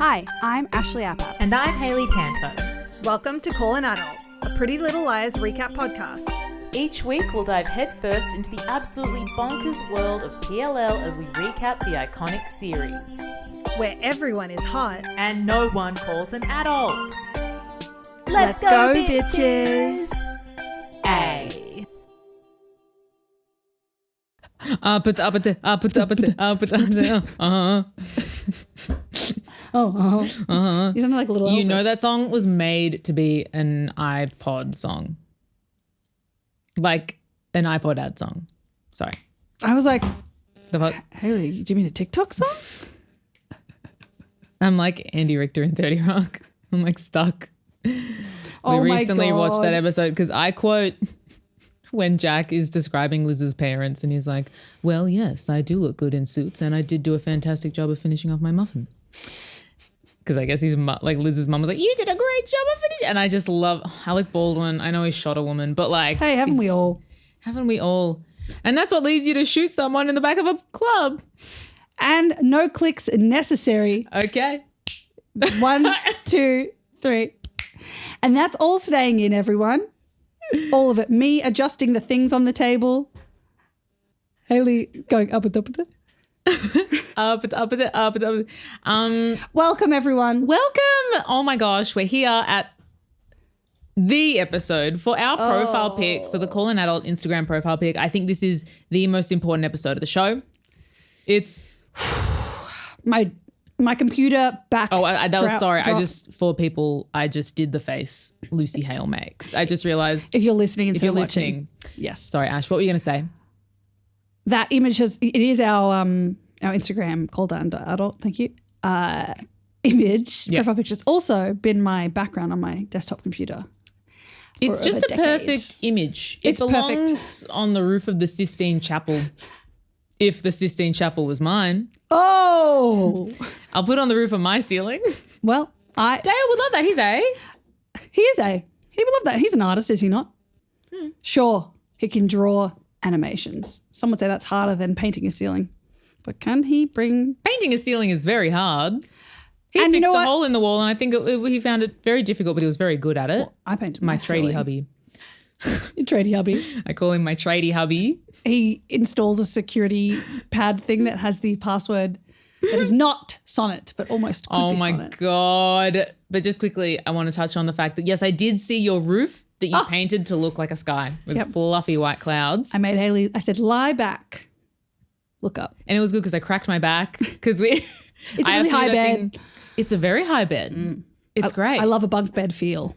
Hi, I'm Ashley Appap. And I'm Hayley Tanto. Welcome to Call an Adult, a Pretty Little Liars recap podcast. Each week we'll dive headfirst into the absolutely bonkers world of PLL as we recap the iconic series. Where everyone is hot. And no one calls an adult. Let's go, bitches! A. Oh. You sound like a little Elvis. You know that song was made to be an iPod song. Like an iPod ad song. Sorry. I was like, The fuck? Hayley, do you mean a TikTok song? I'm like Andy Richter in 30 Rock. I'm like stuck. Oh we my recently God. watched that episode because I quote when Jack is describing Liz's parents and he's like, well, yes, I do look good in suits and I did do a fantastic job of finishing off my muffin. Because I guess like Liz's mum was like, you did a great job of finishing. And I just love Alec Baldwin. I know he shot a woman, but like. Hey, haven't we all? Haven't we all? And that's what leads you to shoot someone in the back of a club. And no clicks necessary. Okay. 1, 2, 3. And that's all staying in, everyone. All of it. Me adjusting the things on the table. Hayley going up and up and up. Welcome, everyone. Welcome. Oh my gosh, we're here at the episode for our profile pic, for the Call an Adult Instagram profile pic. I think this is the most important episode of the show. It's my computer back. Oh, I for people, I just did the face Lucy Hale makes. I just realized. If you're listening and if still you're watching. listening. Yes. Sorry, Ash, what were you going to say? That image it is our Instagram Call an Adult, thank you. Image, profile picture. It's also been my background on my desktop computer. It's just a perfect image. It belongs on the roof of the Sistine Chapel. If the Sistine Chapel was mine. Oh. I'll put it on the roof of my ceiling. Well, Dale would love that. He's A. He is A. He would love that. He's an artist, is he not? Sure, he can draw animations. Some would say that's harder than painting a ceiling. But can he bring... Painting a ceiling is very hard. He And fixed you know a what? hole in the wall and I think he found it very difficult, but he was very good at it. Well, I painted my ceiling. tradie hubby. Tradie hubby. I call him my tradie hubby. He installs a security pad thing that has the password that is not Sonnet, but almost could be Sonnet. Oh my God. But just quickly, I want to touch on the fact that, yes, I did see your roof that you painted to look like a sky with fluffy white clouds. I made Hayley, I said, lie back, look up. And it was good because I cracked my back because it's a really high bed. It's a very high bed. It's great. I love a bunk bed feel.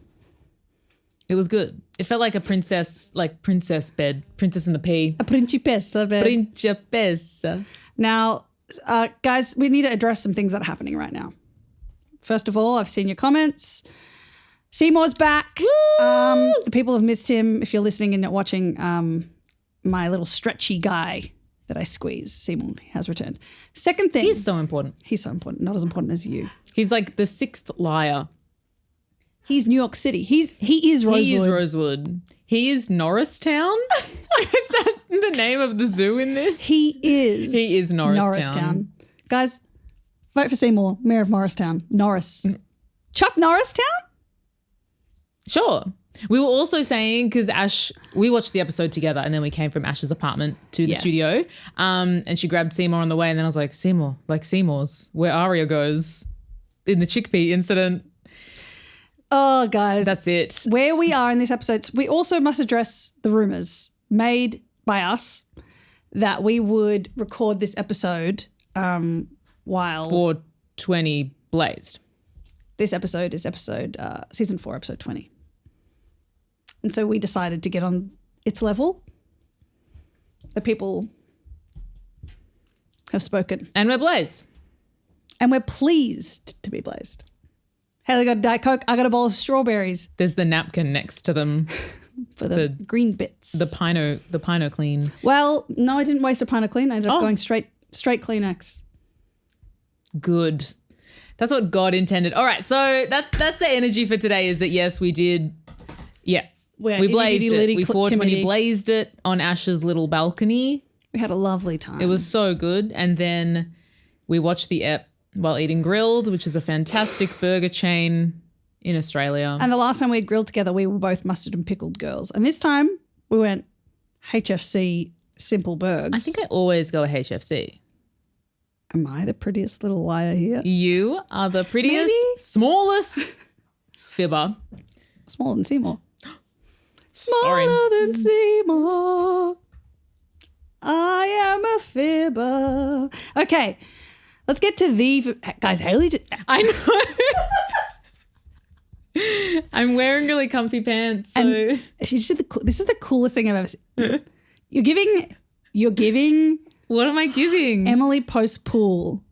It was good. It felt like a princess bed, Princess and the Pea. A principessa bed. Principessa. Now, guys, we need to address some things that are happening right now. First of all, I've seen your comments. Seymour's back. The people have missed him. If you're listening and not watching, my little stretchy guy that I squeeze, Seymour has returned. Second thing. He's so important. He's so important. Not as important as you. He's like the sixth liar. He's New York City. He is Rosewood. He is Rosewood. He is Norristown. Is that the name of the zoo in this? He is Norristown. Guys, vote for Seymour, Mayor of Morristown. Norris. Chuck Norristown? Sure. We were also saying, because we watched the episode together and then we came from Ash's apartment to the studio and she grabbed Seymour on the way and then I was like, Seymour, like Seymour's, where Arya goes in the chickpea incident. Oh, guys. That's it. Where we are in this episode, we also must address the rumours made by us that we would record this episode while... 420 blazed. This episode is season 4, episode 20. And so we decided to get on its level. The people have spoken. And we're blazed. And we're pleased to be blazed. Hayley got a Diet Coke. I got a bowl of strawberries. There's the napkin next to them. For the green bits. The Pino Clean. Well, no, I didn't waste a Pino Clean. I ended up going straight Kleenex. Good. That's what God intended. All right, so that's the energy for today is that, yes, we did, we blazed it. We 420 blazed it on Ash's little balcony. We had a lovely time. It was so good. And then we watched the ep while eating Grilled, which is a fantastic burger chain in Australia. And the last time we had grilled together, we were both mustard and pickled girls. And this time we went HFC Simple Burgers. I think I always go HFC. Am I the prettiest little liar here? You are the prettiest, Maybe. smallest fibber. Smaller than Seymour. Sorry. Smaller than Seymour. I am a fibber. Okay, let's get to guys. Hayley, I know. I'm wearing really comfy pants. So. and she just did this is the coolest thing I've ever seen. You're giving What am I giving? Emily post pool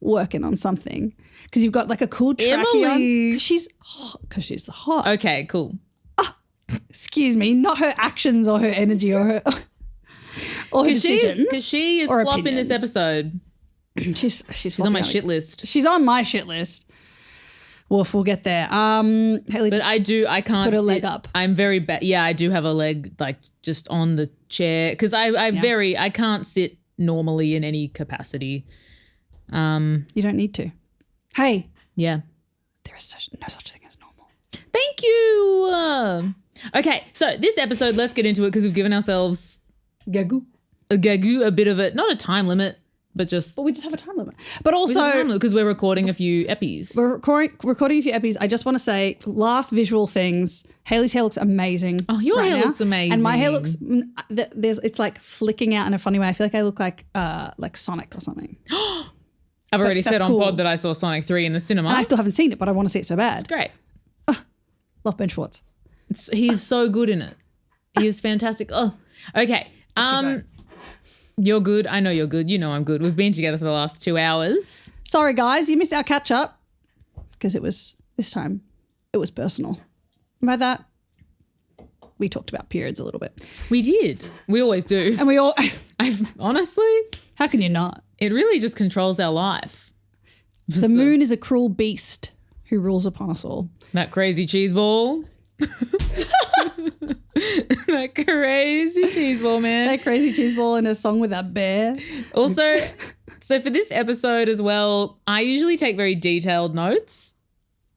working on something because you've got like a cool trackie on Emily. because she's hot. Okay, cool. Excuse me, not her actions or her energy or her decisions. Because she is or flop in this opinions. episode. She's She's on my shit list. She's on my shit list. Woof, we'll get there. Hayley, But I can't put a sit. leg up. I'm very bad. Yeah, I do have a leg like just on the chair because I can't sit normally in any capacity. You don't need to. Hey, Yeah. there is no such thing as normal. Thank you. Okay, so this episode, let's get into it because we've given ourselves Gagoo. a bit of it, not a time limit, but just But we just have a time limit. But also, because we're recording a few eppies. we're recording a few eppies. I just want to say, last visual things. Hayley's hair looks amazing. Oh, your hair now. looks amazing. and my hair looks. It's like flicking out in a funny way. I feel like I look like Sonic or something. I've already that's said on cool. pod that I saw Sonic 3 in the cinema. And I still haven't seen it, but I want to see it so bad. It's great. Love Ben Schwartz. He's so good in it. He is fantastic. Oh, okay. You're good. I know you're good. You know I'm good. We've been together for the last 2 hours. Sorry, guys, you missed our catch up because this time it was personal. And by that, we talked about periods a little bit, We did. We always do. and we all. Honestly, How can you not? it really just controls our life. The moon is a cruel beast who rules upon us all. That crazy cheese ball. That crazy cheese ball, man. That crazy cheese ball in a song with that bear. Also, so for this episode as well, I usually take very detailed notes.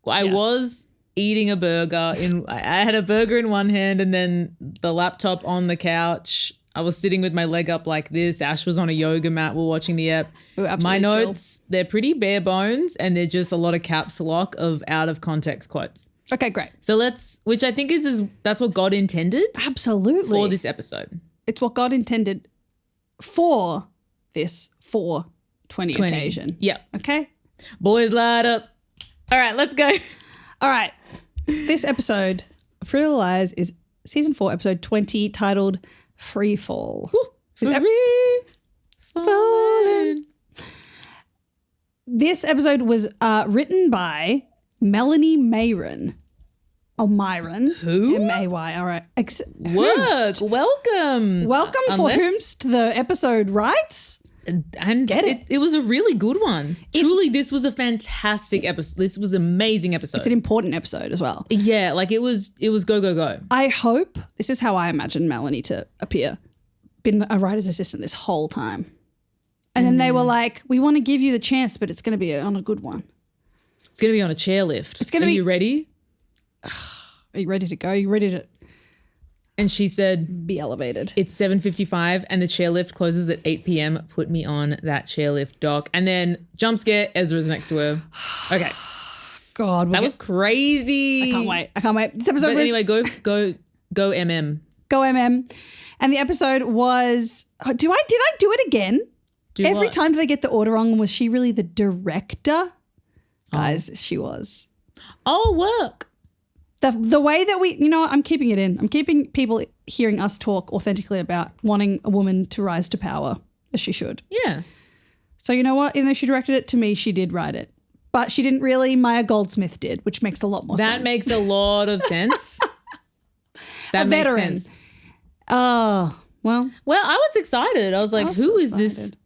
I Yes. was eating a burger I had a burger in one hand and then the laptop on the couch. I was sitting with my leg up like this. Ash was on a yoga mat. We're watching the ep. We were My absolutely chill. notes, they're pretty bare bones and they're just a lot of caps lock of out of context quotes. Okay, great. So which I think is that's what God intended Absolutely. for this episode. It's what God intended for this 420 occasion. Yeah. Okay? Boys light up. All right, let's go. All right. This episode of Pretty Little Liars is season 4, episode 20, titled Free Fall. Free falling. This episode was written by Melanie Mayron. Oh, Myron. Who? M-A-Y. All right. Work. Welcome. Welcome for whomst to the episode rights. And Get it. It was a really good one. Truly, this was a fantastic episode. This was an amazing episode. It's an important episode as well. Yeah, like it was go, go, go. I hope, this is how I imagine Melanie to appear, been a writer's assistant this whole time. And then they were like, we want to give you the chance, but it's going to be on a good one. It's going to be on a chairlift. It's gonna Are be- you ready? Are you ready to go? Are you ready to And she said, be elevated? it's 7:55 and the chairlift closes at 8 p.m. Put me on that chairlift, doc. And then jump scare, Ezra's next to her. Okay. God, That was crazy. I can't wait. This episode But was anyway, go MM. Go MM. And the episode was, did I do it again? Every what? time did I get the order wrong? Was she really the director? Guys, she was. Oh, work. The way that we, I'm keeping it in. I'm keeping people hearing us talk authentically about wanting a woman to rise to power, as she should. Yeah. So you know what? Even though she directed it, to me, she did write it. But she didn't really. Maya Goldsmith did, which makes a lot more sense. That makes a lot of sense. That A makes veteran. sense. Oh, well. Well, I was excited. I was like, was who so is this excited.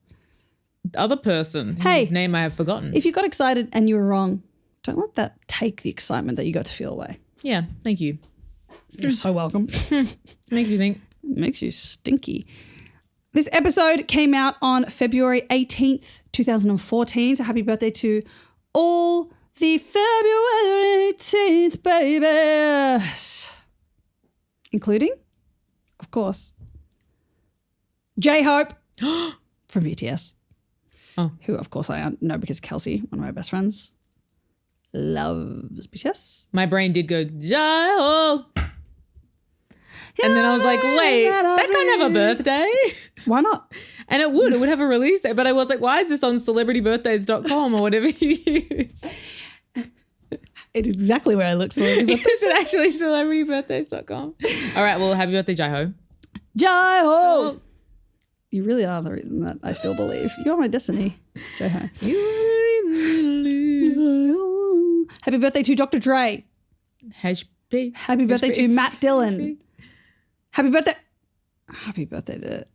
other person Hey. whose name I have forgotten? If you got excited and you were wrong, don't let that take the excitement that you got to feel away. Yeah, thank you. You're so welcome. Makes you think. Makes you stinky. This episode came out on February 18th, 2014. So happy birthday to all the February 18th babies. Including, of course, J-Hope from BTS. Oh. Who, of course, I know because Kelsey, one of my best friends, loves BTS. My brain did go, Jai-ho. And then I was like, wait, that can't have a birthday. Why not? And it would have a release date. But I was like, why is this on celebritybirthdays.com or whatever you use? It's exactly where I look celebrity. Is it actually celebritybirthdays.com? All right, well, happy birthday, Jai-ho. Jai-Ho! You really are the reason that I still believe. You're my destiny, Jai-Ho. Happy birthday to Dr. Dre. HP. Happy birthday to Matt Dillon. Happy birthday to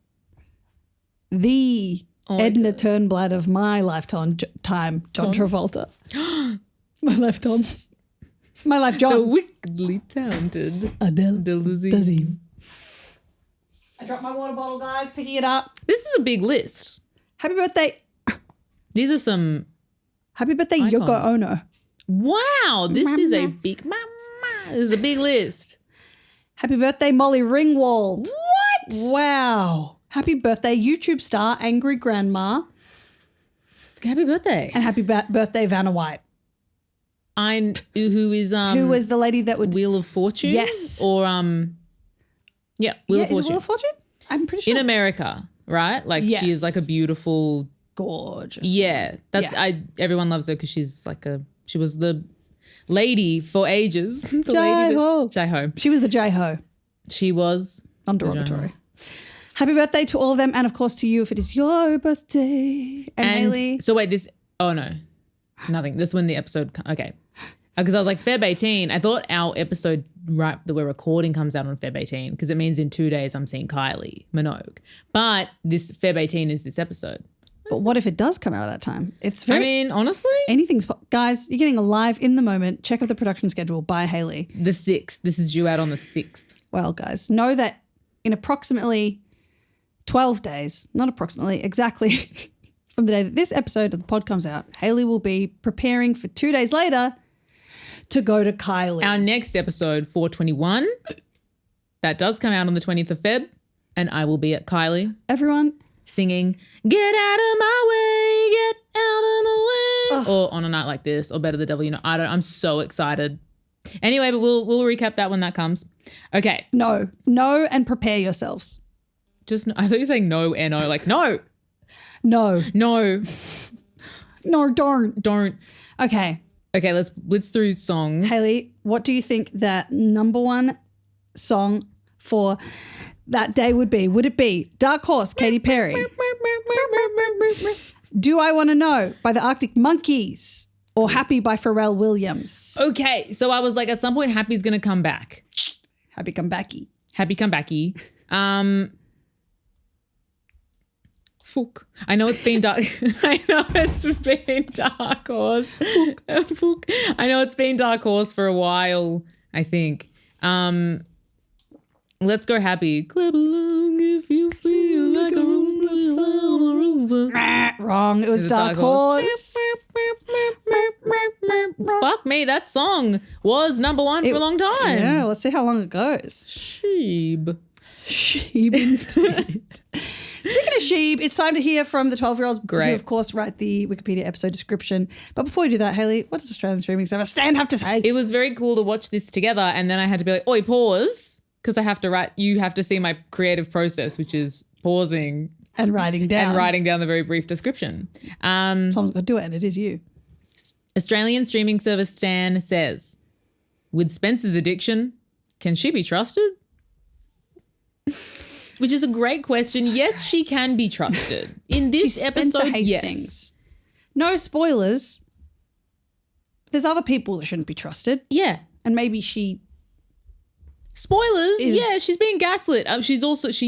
the Edna Turnblad of my lifetime, John Travolta. My lifetime. My life, John. The wickedly talented Adele Dazeem. I dropped my water bottle, guys. Picking it up. This is a big list. Happy birthday. These are some Happy birthday, icons. Yoko Ono. Wow, this is a big list. Happy birthday, Molly Ringwald. What? Wow. Happy birthday, YouTube star Angry Grandma. Happy birthday. And happy birthday, Vanna White. Who was the lady that would Wheel of Fortune? Yes. Or Wheel of Fortune. Is it Wheel of Fortune? I'm pretty sure. In America, right? Like Yes. she is like a beautiful, gorgeous. yeah. Everyone loves her because she's like she was the lady for ages. Jai-Ho. She was the Jai-Ho. She was non-derogatory. Happy birthday to all of them, and of course to you if it is your birthday. And Hayley. So wait, nothing. This is when the episode. Okay, because I was like Feb 18. I thought our episode right that we're recording comes out on Feb 18 because it means in 2 days I'm seeing Kylie Minogue. But this Feb 18 is this episode. But what if it does come out at that time? It's very. I mean, honestly, anything's guys. You're getting a live in the moment. Check out the production schedule by Hayley. The 6th. This is due out on the 6th. Well, guys, know that in approximately 12 days, not approximately, exactly from the day that this episode of the pod comes out, Hayley will be preparing for 2 days later to go to Kylie. Our next episode, 421, that does come out on the 20th of Feb, and I will be at Kylie. Everyone singing, get out of my way, get out of my way. Ugh. Or On a Night Like This, or Better the Devil You Know. I'm so excited. Anyway, but we'll recap that when that comes. Okay. No, and prepare yourselves. I thought you were saying no, N-O, like no. No. No. No, don't. Okay, let's blitz through songs. Hayley, what do you think that number one song for that day would be? Would it be Dark Horse, Katy Perry? Do I Want to Know by the Arctic Monkeys? Or Happy by Pharrell Williams? Okay, so I was like, at some point, Happy's going to come back. Happy come backy. Happy come backy. Fuck. I know it's been dark. I know it's been Dark Horse. Fuck. I know it's been Dark Horse for a while, I think. Let's go Happy. Clap along if you feel like a rover. Wrong. It was Dark Horse. Fuck me. That song was number one for a long time. Yeah, let's see how long it goes. Sheeb indeed. Speaking of sheeb, it's time to hear from the 12-year-olds Great. who, of course, write the Wikipedia episode description. But before we do that, Hayley, what does Australian streaming service Stan have to say? It was very cool to watch this together, and then I had to be like, oi, pause, because I have to write. You have to see my creative process, which is pausing and writing down the very brief description. Someone's got to do it, and it is you. Australian streaming service Stan says, with Spencer's addiction, can she be trusted? Which is a great question. Yes, she can be trusted. In this episode, yes. No spoilers. There's other people that shouldn't be trusted. Yeah. And maybe she... Spoilers. Yeah, she's being gaslit. She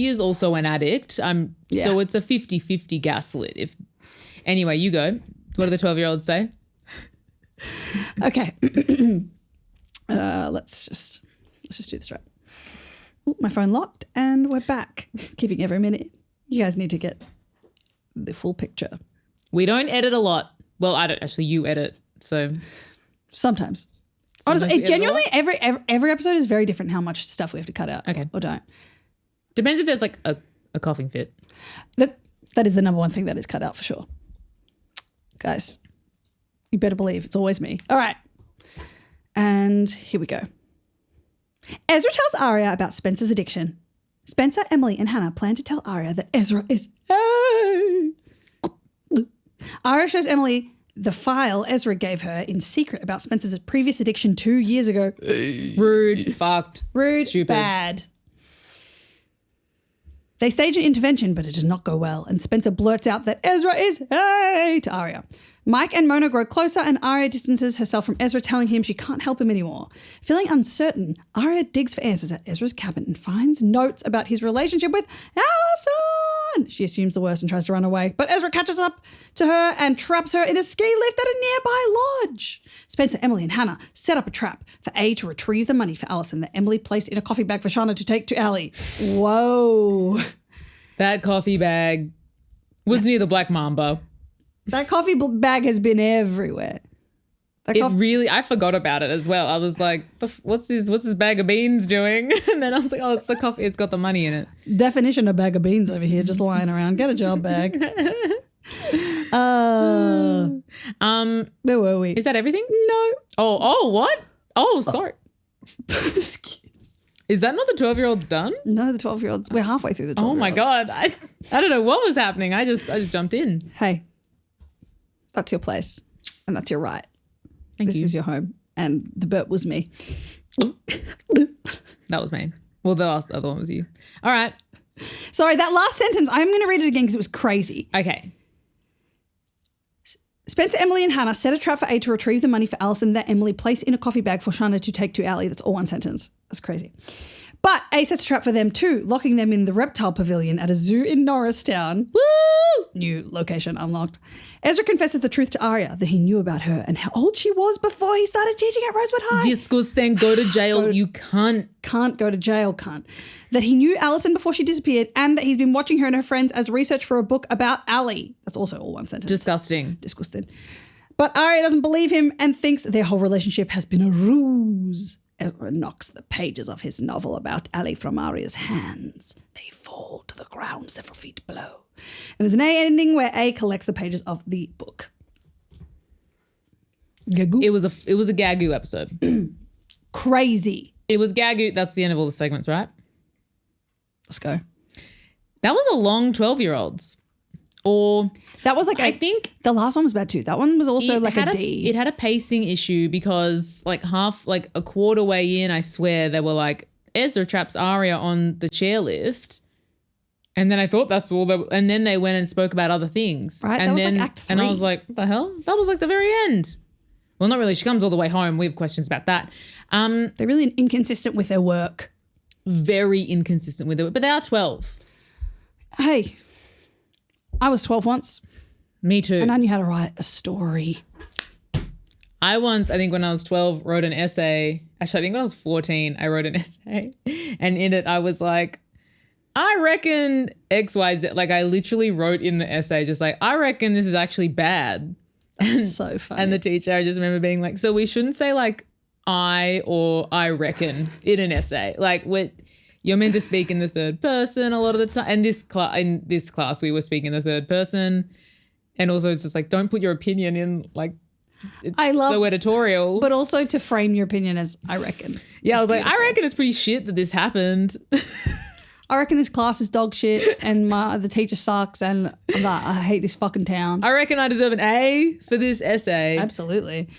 is also an addict. So it's a 50-50 gaslit. Anyway, you go. What do the 12-year-olds say? Okay. Let's just do this right. Ooh, my phone locked and we're back. Keeping every minute You guys need to get the full picture. We don't edit a lot. Well, I don't actually. You edit, so Sometimes. Sometimes Honestly, we edit a genuinely, every episode is very different how much stuff we have to cut out. Okay. Or don't. depends if there's like a coughing fit. That is the number one thing that is cut out for sure. Guys, you better believe it's always me. All right. And here we go. Ezra tells Arya about Spencer's addiction. Spencer, Emily, and Hannah plan to tell Arya that Ezra is... Arya shows Emily the file Ezra gave her in secret about Spencer's previous addiction 2 years ago. Rude, fucked, Rude, stupid. bad. They stage an intervention, but it does not go well, and Spencer blurts out that Ezra is to Arya. Mike and Mona grow closer, and Arya distances herself from Ezra, telling him she can't help him anymore. Feeling uncertain, Arya digs for answers at Ezra's cabin and finds notes about his relationship with Allison. She assumes the worst and tries to run away, but Ezra catches up to her and traps her in a ski lift at a nearby lodge. Spencer, Emily, and Hannah set up a trap for A to retrieve the money for Allison that Emily placed in a coffee bag for Shauna to take to Allie. Whoa. That coffee bag was near the Black Mamba. That coffee bag has been everywhere. I forgot about it as well. I was like, what's this bag of beans doing? And then I was like, oh, it's the coffee. It's got the money in it. Definition of bag of beans over here, just lying around. Get a job, bag. Where were we? Is that everything? No. Oh, what? Oh, sorry. Is that not the 12-year-olds done? No, the 12-year-olds. We're halfway through the 12-year-olds. Oh my God. I don't know what was happening. I just jumped in. Hey, that's your place and that's your right. This is your home. And the burp was me. That was me. Well, the other one was you. All right. Sorry, that last sentence, I'm going to read it again because it was crazy. Okay. Spencer, Emily, and Hannah set a trap for A to retrieve the money for Allison that Emily placed in a coffee bag for Shauna to take to Allie. That's all one sentence. That's crazy. But A sets a trap for them too, locking them in the reptile pavilion at a zoo in Norristown. Woo! New location unlocked. Ezra confesses the truth to Arya that he knew about her and how old she was before he started teaching at Rosewood High. Disgusting. Go to jail. You can't. Can't go to jail, cunt. That he knew Allison before she disappeared and that he's been watching her and her friends as research for a book about Allie. That's also all one sentence. Disgusting. Disgusted. But Arya doesn't believe him and thinks their whole relationship has been a ruse. Ezra knocks the pages of his novel about Allie from Arya's hands. They fall to the ground several feet below. And there's an A ending where A collects the pages of the book. Gagoo. It was a Gagoo episode. Crazy. It was Gagoo. That's the end of all the segments, right? Let's go. That was a long 12-year-olds. Or that was like I think the last one was bad too. That one was also like a D. It had a pacing issue because like a quarter way in, I swear they were like Ezra traps Arya on the chairlift, and then I thought that's all. And then they went and spoke about other things. Right, and that then was like Act 3. and I was like, what the hell? That was like the very end. Well, not really. She comes all the way home. We have questions about that. They're really inconsistent with their work. Very inconsistent with it, but they are 12. Hey. I was 12 once. Me too. And I knew how to write a story. I once, I think when I was 12, wrote an essay. Actually, I think when I was 14, I wrote an essay. And in it, I was like, I reckon XYZ. Like, I literally wrote in the essay just like, I reckon this is actually bad. That's so funny. And the teacher, I just remember being like, so we shouldn't say like I or I reckon in an essay. Like, you're meant to speak in the third person a lot of the time. And in this class, we were speaking in the third person. And also it's just like, don't put your opinion in like, it's so editorial. But also to frame your opinion as, I reckon. Yeah, I was like, I reckon it's pretty shit that this happened. I reckon this class is dog shit and the teacher sucks and I hate this fucking town. I reckon I deserve an A for this essay. Absolutely.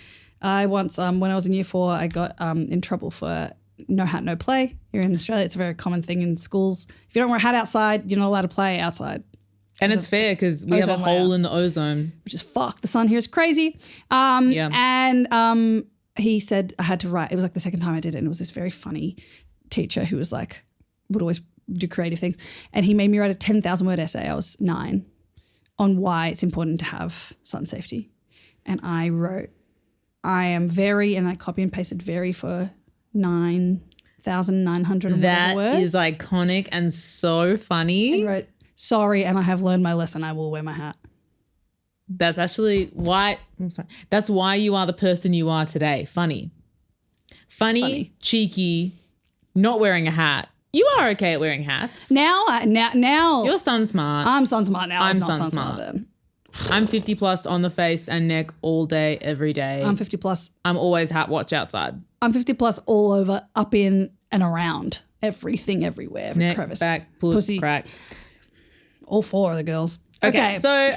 I once, when I was in year 4, I got in trouble for no hat, no play. Here in Australia, it's a very common thing in schools. If you don't wear a hat outside, you're not allowed to play outside. And it's fair because we have a hole in the ozone. Which is fuck. The sun here is crazy. Yeah. And he said I had to write. It was like the second time I did it. And it was this very funny teacher who was like, would always do creative things. And he made me write a 10,000 word essay. I was 9 on why it's important to have sun safety. And I wrote, I am very, and I copy and pasted very for 9,900 That words. is iconic and so funny. I wrote, Sorry, and I have learned my lesson. I will wear my hat. That's actually why. I'm sorry. That's why you are the person you are today. Funny, cheeky, not wearing a hat. You are okay at wearing hats. Now You're sun smart. I'm sun smart now. I'm not sun smart smart. then. I'm 50 plus on the face and neck all day, every day. I'm 50 plus. I'm always hat watch outside. I'm 50 plus all over, up in and around. Everything, everywhere. Every Neck, crevice. back, pussy. crack. All four of the girls. Okay. So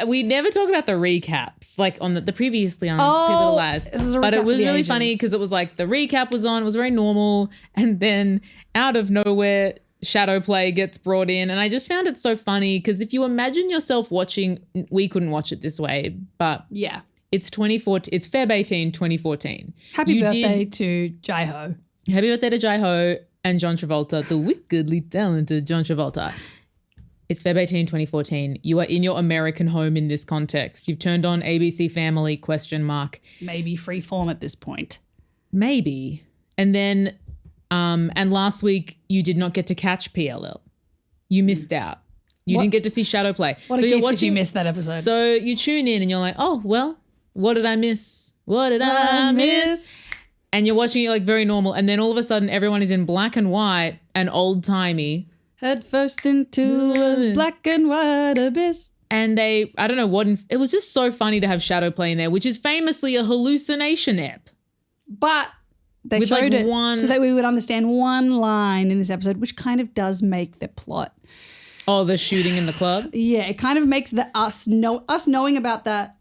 we never talk about the recaps, like on the previously on Pretty Little Lies. This is a but recap it was for the really ages. funny because it was like the recap was on, it was very normal. And then out of nowhere, shadow play gets brought in. And I just found it so funny because if you imagine yourself watching, we couldn't watch it this way, but Yeah. it's 2014. It's Feb 18, 2014. Happy birthday to Jai-Ho. Happy birthday to Jai-Ho and John Travolta, the wickedly talented John Travolta. It's Feb 18, 2014. You are in your American home in this context. You've turned on ABC Family, ? Maybe freeform at this point. Maybe. And then, and last week you did not get to catch PLL. You missed out. You didn't get to see Shadow Play. What a gift did you miss that episode? So you tune in and you're like, oh, well, what did I miss? What did I miss? And you're watching it like very normal. And then all of a sudden everyone is in black and white and old timey. Head first into a black and white abyss. And I don't know what, it was just so funny to have Shadow Play in there, which is famously a hallucination app. But they With, showed like, it one- so that we would understand one line in this episode, which kind of does make the plot. Oh, the shooting in the club? Yeah, it kind of makes us knowing about that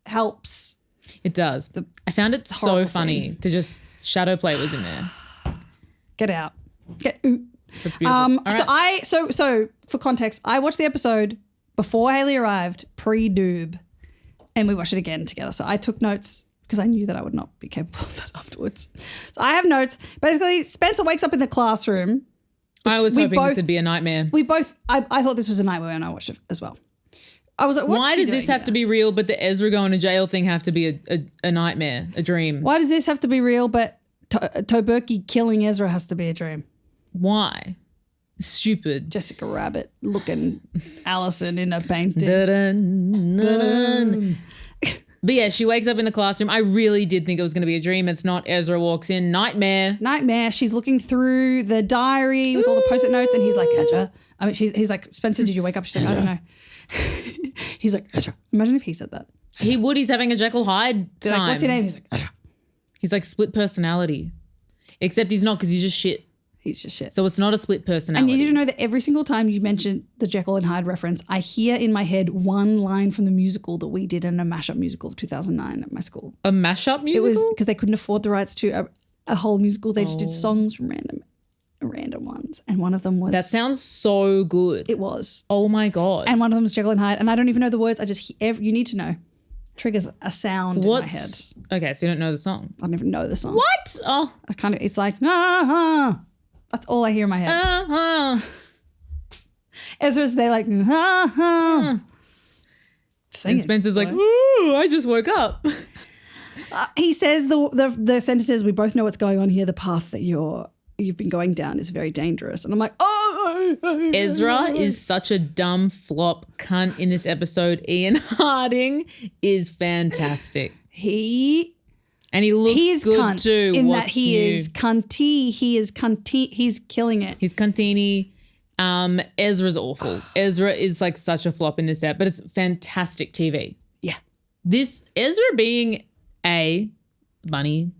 helps. It does. I found it so horrible funny to just Shadow Play was in there. Get out. Get out. That's beautiful. All right. So for context, I watched the episode before Hayley arrived, pre-doob, and we watched it again together. So I took notes because I knew that I would not be capable of that afterwards. So I have notes. Basically, Spencer wakes up in the classroom. I was hoping both- this would be a nightmare. I thought this was a nightmare when I watched it as well. I was like, what's Why she does this doing have here? to be real, but the Ezra going to jail thing have to be a nightmare, a dream? Why does this have to be real, but Toberky killing Ezra has to be a dream? Why? Stupid. Jessica Rabbit looking Allison in a painting. Dun-dun-dun. But yeah, she wakes up in the classroom. I really did think it was going to be a dream. It's not. Ezra walks in. Nightmare. Nightmare. She's looking through the diary with all the post-it notes, and he's like, Ezra. I mean, he's like, Spencer, did you wake up? She's like, I don't know. He's like, Ezra. Imagine if he said that. He would. He's having a Jekyll Hyde time. Like, what's your name? He's like, Ezra. He's like split personality. Except he's not because he's just shit. He's just shit. So it's not a split And personality. you need to know that every single time you mention the Jekyll and Hyde reference, I hear in my head one line from the musical that we did in a mashup musical of 2009 at my school. A mashup It musical? was because they couldn't afford the rights to a whole musical. They just did songs from random ones. And one of them was... That sounds so good. It was. Oh my God. And one of them was Jekyll and Hyde. And I don't even know the words. I just... you need to know. Triggers a sound in my head. Okay, so you don't know the song. I don't even know the song. What? Oh. I kind of... It's like... Ah, that's all I hear in my head. Ezra's there like... Sing And it, Spencer's like, boy. ooh, I just woke up. He says the sentence is, we both know what's going on here. The path that you've been going down is very dangerous. And I'm like, oh. Ezra is such a dumb flop cunt in this episode. Ian Harding is fantastic. And he looks He is good cunt too. in What's that he new? is cunty. He is cunty. He's killing it. He's cuntini. Ezra's awful. Ezra is like such a flop in this app, but it's fantastic TV. Yeah. This Ezra being a bunny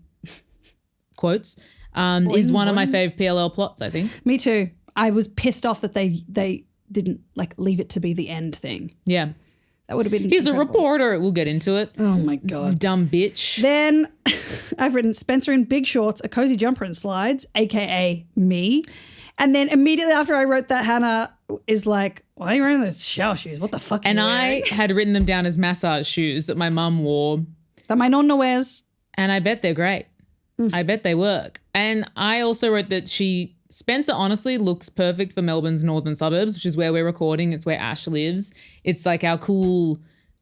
quotes is one of my fave PLL plots, I think. Me too. I was pissed off that they didn't like leave it to be the end thing. Yeah. That would have been He's incredible. a reporter. We'll get into it. Oh my God. Dumb bitch. Then I've written Spencer in big shorts, a cozy jumper and slides, aka me. And then immediately after I wrote that, Hannah is like, why are you wearing those shower shoes? What the fuck are And you I wearing? had written them down as massage shoes that my mum wore. That my nonna wears. And I bet they're great. I bet they work. And I also wrote that Spencer honestly looks perfect for Melbourne's northern suburbs, which is where we're recording. It's where Ash lives. It's like our cool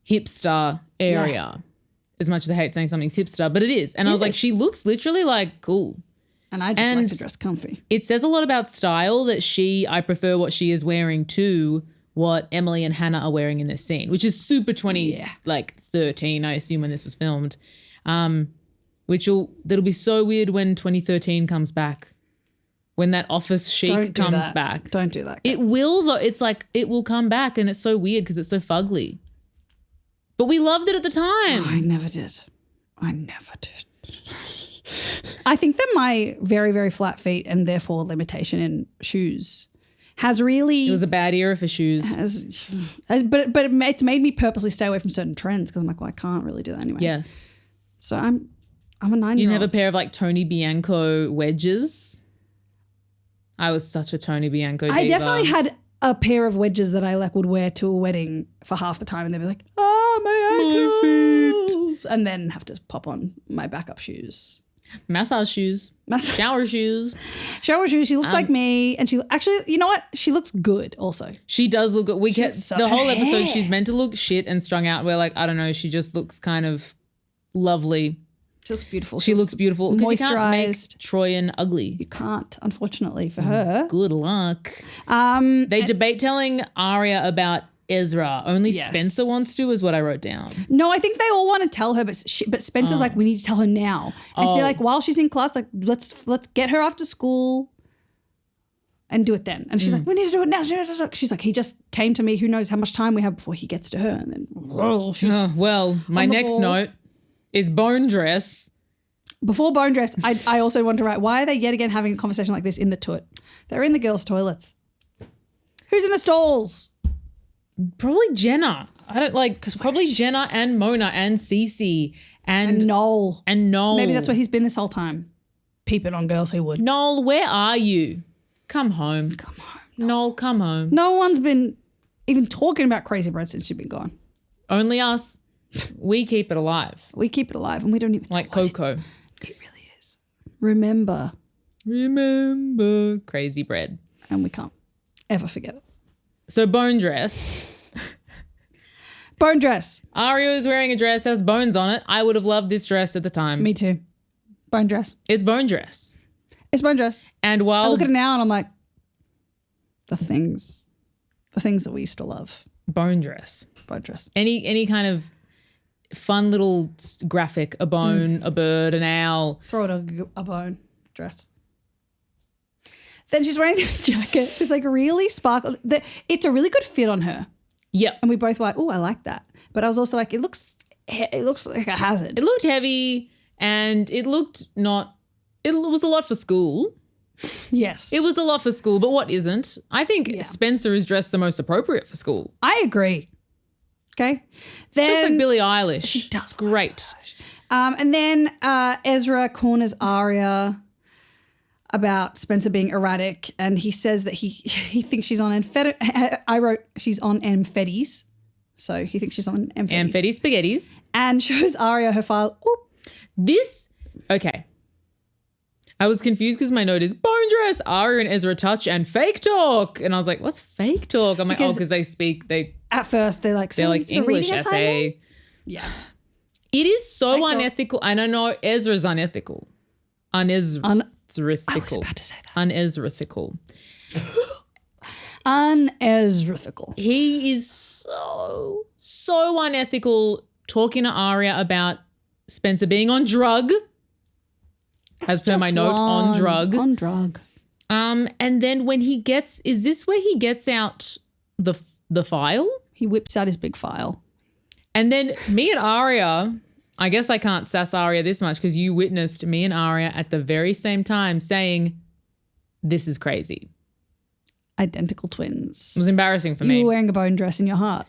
hipster area. As much as I hate saying something's hipster, but it is. And I was like, she looks literally like cool. And I just like to dress comfy. It says a lot about style that I prefer what she is wearing to what Emily and Hannah are wearing in this scene, which is super 13, I assume, when this was filmed. That'll be so weird when 2013 comes back. When that office chic comes back. Don't do that. It will though. It's like it will come back and it's so weird because it's so fugly. But we loved it at the time. I never did. I think that my very, very flat feet and therefore limitation in shoes has really... It was a bad era for shoes. But it's made me purposely stay away from certain trends because I'm like, well, I can't really do that anyway. Yes. So I'm a 9-year-old. You didn't have a pair of like Tony Bianco wedges? I was such a Tony Bianco diva. I definitely had a pair of wedges that I would wear to a wedding for half the time and they'd be like, my ankles. And then have to pop on my backup shoes. Massage shoes. Shower shoes. Shower shoes. She looks like me. And she actually, you know what? She looks good also. She does look good. The whole episode, she's meant to look shit and strung out. We're like, I don't know. She just looks kind of lovely. She looks beautiful. She looks beautiful. Because you can't make Troyan ugly. You can't, unfortunately, for her. Good luck. They debate telling Arya about Ezra. Only Spencer wants to, is what I wrote down. No, I think they all want to tell her, but Spencer's like, we need to tell her now. And she's like, while she's in class, like, let's get her after school and do it then. And she's like, we need to do it now. She's like, he just came to me. Who knows how much time we have before he gets to her. And then, my next note is bone dress. Before bone dress, I also want to write, why are they yet again having a conversation like this in the toot? They're in the girls' toilets. Who's in the stalls? Probably Jenna. I don't like, because probably Jenna and Mona and Cece and Noel. Maybe that's where he's been this whole time. Peeping on girls who would. Noel, where are you? Come home. Noel, come home. No one's been even talking about Crazy Bread since you've been gone. Only us. We keep it alive. We keep it alive and we don't even like Coco. It really is. Remember Crazy Bread. And we can't ever forget it. So bone dress. Bone dress. Arya is wearing a dress, has bones on it. I would have loved this dress at the time. Me too. Bone dress. It's bone dress. It's bone dress. And while I look at it now and I'm like, the things that we used to love. Bone dress. Bone dress. Any kind of fun little graphic, a bone, a bird, an owl. Throw it a bone dress. Then she's wearing this jacket. It's like really sparkle. It's a really good fit on her. Yep. And we both were like, oh, I like that. But I was also like, it looks like a hazard. It looked heavy and it was a lot for school. Yes. It was a lot for school, but what isn't? I think Spencer is dressed the most appropriate for school. I agree. Okay. Then, she looks like Billie Eilish. She does. It's great. And then Ezra corners Arya about Spencer being erratic, and he says that he thinks she's on I wrote she's on amphetamines. So he thinks she's on amphetamines. Amphetamines spaghettis. And shows Arya her file. Okay. I was confused because my note is bone dress, Arya and Ezra touch, and fake talk. And I was like, what's fake talk? I'm like, because at first they're like English essay. Yeah. It is so unethical. I don't know, Ezra's unethical. I was about to say that. Unezrathical. Unezrathical. He is so unethical talking to Arya about Spencer being on drug. As per my note, on drug. On drug. And then when is this where he gets out the file? He whips out his big file. And then me and Arya, I guess I can't sass Arya this much because you witnessed me and Arya at the very same time saying, this is crazy. Identical twins. It was embarrassing for me. You were wearing a bone dress in your heart.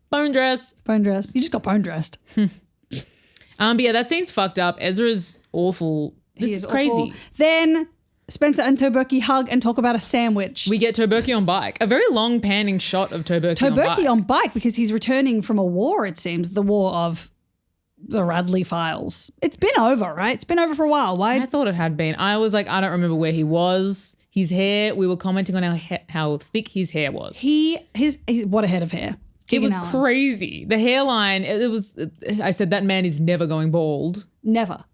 Bone dress. Bone dress. You just got bone dressed. But yeah, that scene's fucked up. Ezra's awful. This is crazy. Awful. Then Spencer and Toberky hug and talk about a sandwich. We get Toberky on bike. A very long panning shot of Toberky on bike because he's returning from a war, it seems, the war of the Radley files. It's been over, right? It's been over for a while. Why? I thought it had been. I was like, I don't remember where he was. His hair, we were commenting on how thick his hair was. What a head of hair. It was crazy. The hairline, I said that man is never going bald. Never.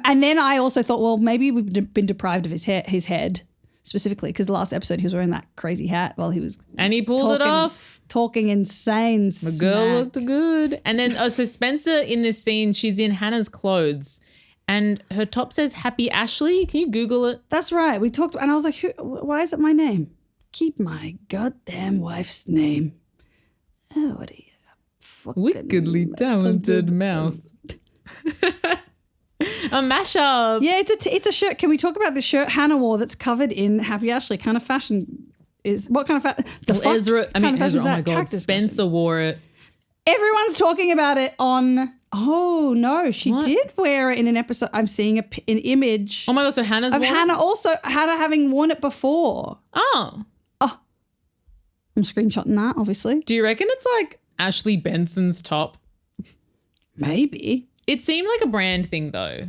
And then I also thought, well, maybe we've been deprived of his head specifically because the last episode he was wearing that crazy hat while he was And he pulled it off. Talking insane The girl looked good. And then, so Spencer in this scene, she's in Hannah's clothes and her top says Happy Ashley. Can you Google it? That's right. We talked and I was like, why is it my name? Keep my goddamn wife's name. Oh, what are you? Wickedly talented mouth. A mashup. Yeah, it's a shirt. Can we talk about the shirt Hannah wore that's covered in Happy Ashley? Kind of fashion is what kind of fashion? Ezra, oh my God, Spencer wore it. Everyone's talking about it on. Oh no, she did wear it in an episode. I'm seeing an image. Oh my God, so Hannah's of worn Hannah it? also Hannah having worn it before. Oh. I'm screenshotting that, obviously. Do you reckon it's like Ashley Benson's top? Maybe. It seemed like a brand thing though.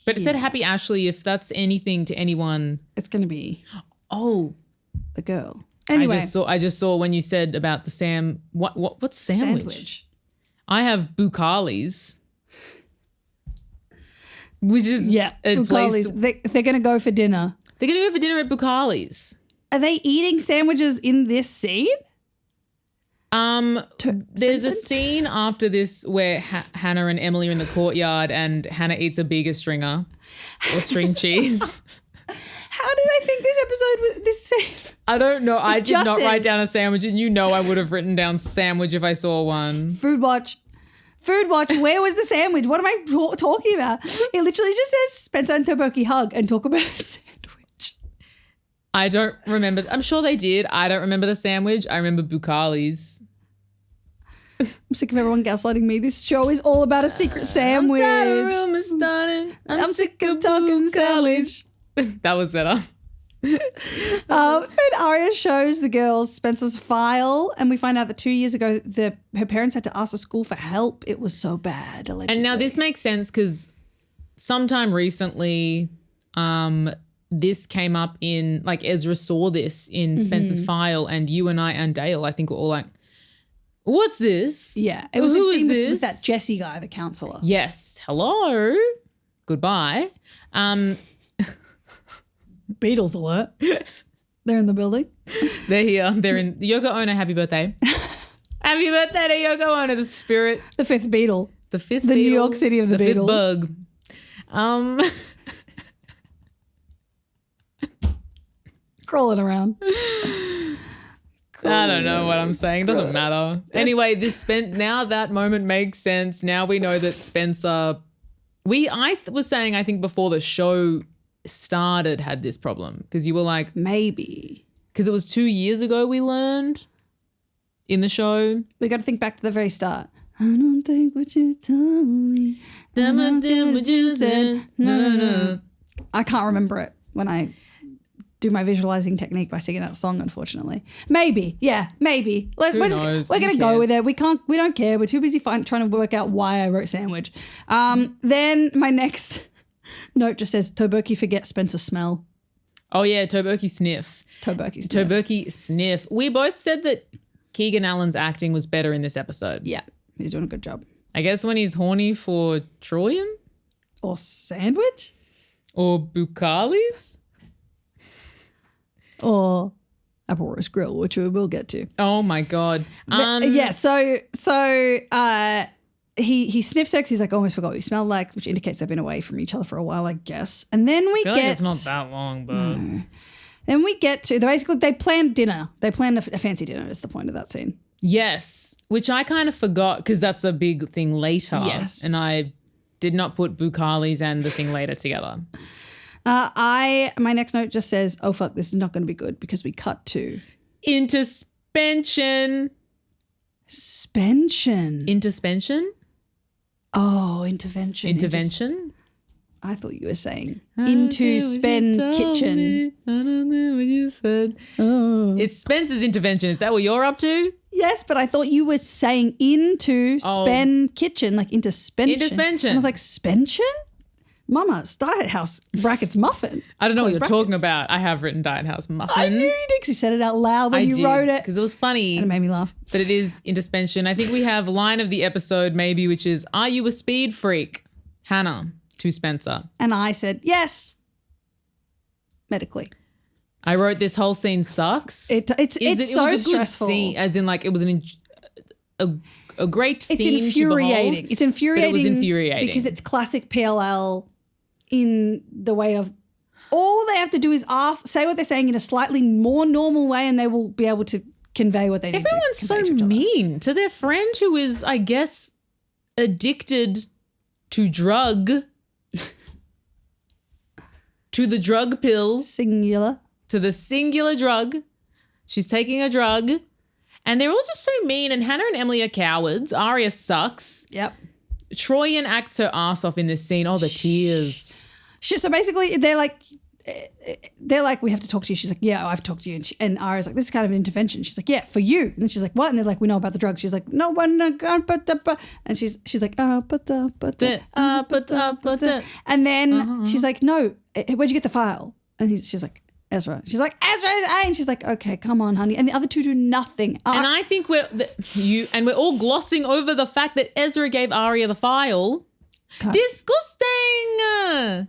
But it said Happy Ashley. If that's anything to anyone. It's going to be the girl. Anyway. I just saw when you said about the what's sandwich? I have Bucali's. Which is a place. They're going to go for dinner. They're going to go for dinner at Bucali's. Are they eating sandwiches in this scene? There's a scene after this where Hannah and Emily are in the courtyard and Hannah eats a bigger stringer or string cheese. How did I think this episode was this scene? I don't know. I did not write down a sandwich and I would have written down sandwich if I saw one. Food watch. Where was the sandwich? What am I talking about? It literally just says Spencer and Toboki hug and talk about a sandwich. I don't remember. I'm sure they did. I don't remember the sandwich. I remember Bucali's. I'm sick of everyone gaslighting me. This show is all about a secret sandwich. I'm tired of rumors starting. I'm sick of talking sandwich. That was better. Then Aria shows the girls Spencer's file and we find out that 2 years ago her parents had to ask the school for help. It was so bad, allegedly. And now this makes sense because sometime recently this came up in, like Ezra saw this in Spencer's file and you and I and Dale, I think were all like, what's this? Yeah. It was Who a scene is this? with that Jesse guy, the counselor. Yes. Hello. Goodbye. Beatles alert. They're in the building. They're here. They're in Yoko Ono. Happy birthday. Happy birthday to Yoko Ono, the spirit. The fifth Beatle. The fifth The Beatle, New York City of the Beatles. Fifth bug. Crawling around. I don't know what I'm saying. It doesn't matter. Anyway, now that moment makes sense. Now we know that Spencer, I was saying, I think before the show started had this problem because you were like, maybe. Because it was 2 years ago we learned in the show. We got to think back to the very start. I don't think what you told me. What you said. No. I can't remember it when I do my visualizing technique by singing that song, unfortunately. Maybe. Yeah, maybe. We're going to go with it. We don't care. We're too busy trying to work out why I wrote sandwich. Then my next note just says, Toboki forget Spencer's smell. Oh, yeah, Toboki sniff. Toboki sniff. We both said that Keegan Allen's acting was better in this episode. Yeah, he's doing a good job. I guess when he's horny for Trillium? Or sandwich? Or Bucali's? Or Apple Roast Grill, which we will get to. Oh my God. He sniffs her because he's like, almost forgot what you smell like, which indicates they've been away from each other for a while, I guess. And then we like it's not that long, but then we get to they planned dinner. They planned a fancy dinner is the point of that scene. Yes, which I kind of forgot because that's a big thing later. Yes. And I did not put Bucali's and the thing later together. My next note just says, oh fuck, this is not going to be good because we cut to Interspension. Interspension? Oh, intervention. Intervention? I thought you were saying into spend kitchen. I don't know what you said. Oh. It's Spencer's intervention. Is that what you're up to? Yes, but I thought you were saying into spend kitchen, like interspension. Interspension. And I was like, spension? Mama's Diet House brackets muffin. I don't know what you're talking about. I have written Diet House muffin. I knew you did because you said it out loud when you wrote it. Because it was funny. And it made me laugh. But it is interspension. I think we have a line of the episode maybe which is, are you a speed freak? Hannah. to Spencer. And I said, yes, medically. I wrote this whole scene sucks. It's so was a good stressful. scene, as in like it was a great scene. It's infuriating. To behold, It's infuriating. But it was infuriating because it's classic PLL in the way of all they have to do is say what they're saying in a slightly more normal way, and they will be able to convey what they need Everyone's to so convey to each other. mean to their friend who is, I guess, addicted to the drug pill. Singular. To the singular drug. She's taking a drug. And they're all just so mean. And Hannah and Emily are cowards. Aria sucks. Yep. Troyan acts her ass off in this scene. Oh, the tears. So basically, they're like, we have to talk to you. She's like, yeah, I've talked to you. And Aria's like, this is kind of an intervention. She's like, yeah, for you. And then she's like, what? And they're like, we know about the drugs. She's like, no one, and she's like, and then she's like, no, where'd you get the file? And she's like, Ezra. She's like, Ezra is A. And she's like, okay, come on, honey. And the other two do nothing. And I think we're all glossing over the fact that Ezra gave Aria the file. Disgusting.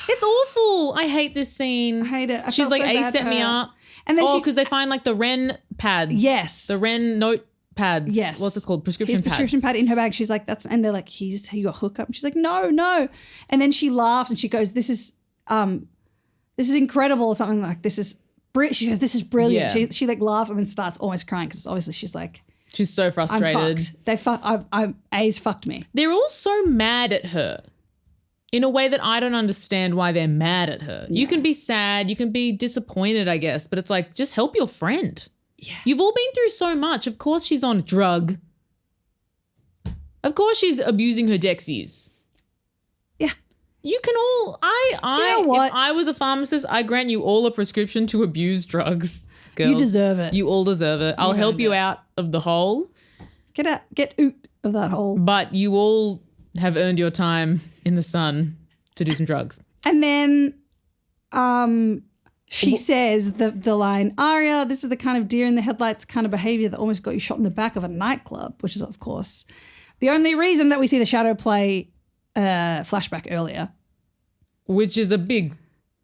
It's awful. I hate this scene. I hate it. She's like, A set me up. And then because they find like the Ren pads. Yes. The Ren note pads. Yes. What's it called? Prescription His pads. prescription pad in her bag. She's like, and they're like, he's your hookup. And she's like, no. And then she laughs and she goes, this is incredible, or something like this. She says, this is brilliant. Yeah. She like laughs and then starts almost crying because obviously she's like, she's so frustrated. I'm fucked. A's fucked me. They're all so mad at her in a way that I don't understand why they're mad at her. Yeah. You can be sad, you can be disappointed, I guess, but it's like, just help your friend. Yeah. You've all been through so much. Of course she's on a drug. Of course she's abusing her Dexies. Yeah. You can all, you know what? If I was a pharmacist, I grant you all a prescription to abuse drugs. Girls. You deserve it. You all deserve it. I'll help you out of the hole. Get out of that hole. But you all have earned your time in the sun to do some drugs. And then she says the line, Aria, this is the kind of deer in the headlights kind of behavior that almost got you shot in the back of a nightclub, which is, of course, the only reason that we see the shadow play flashback earlier. Which is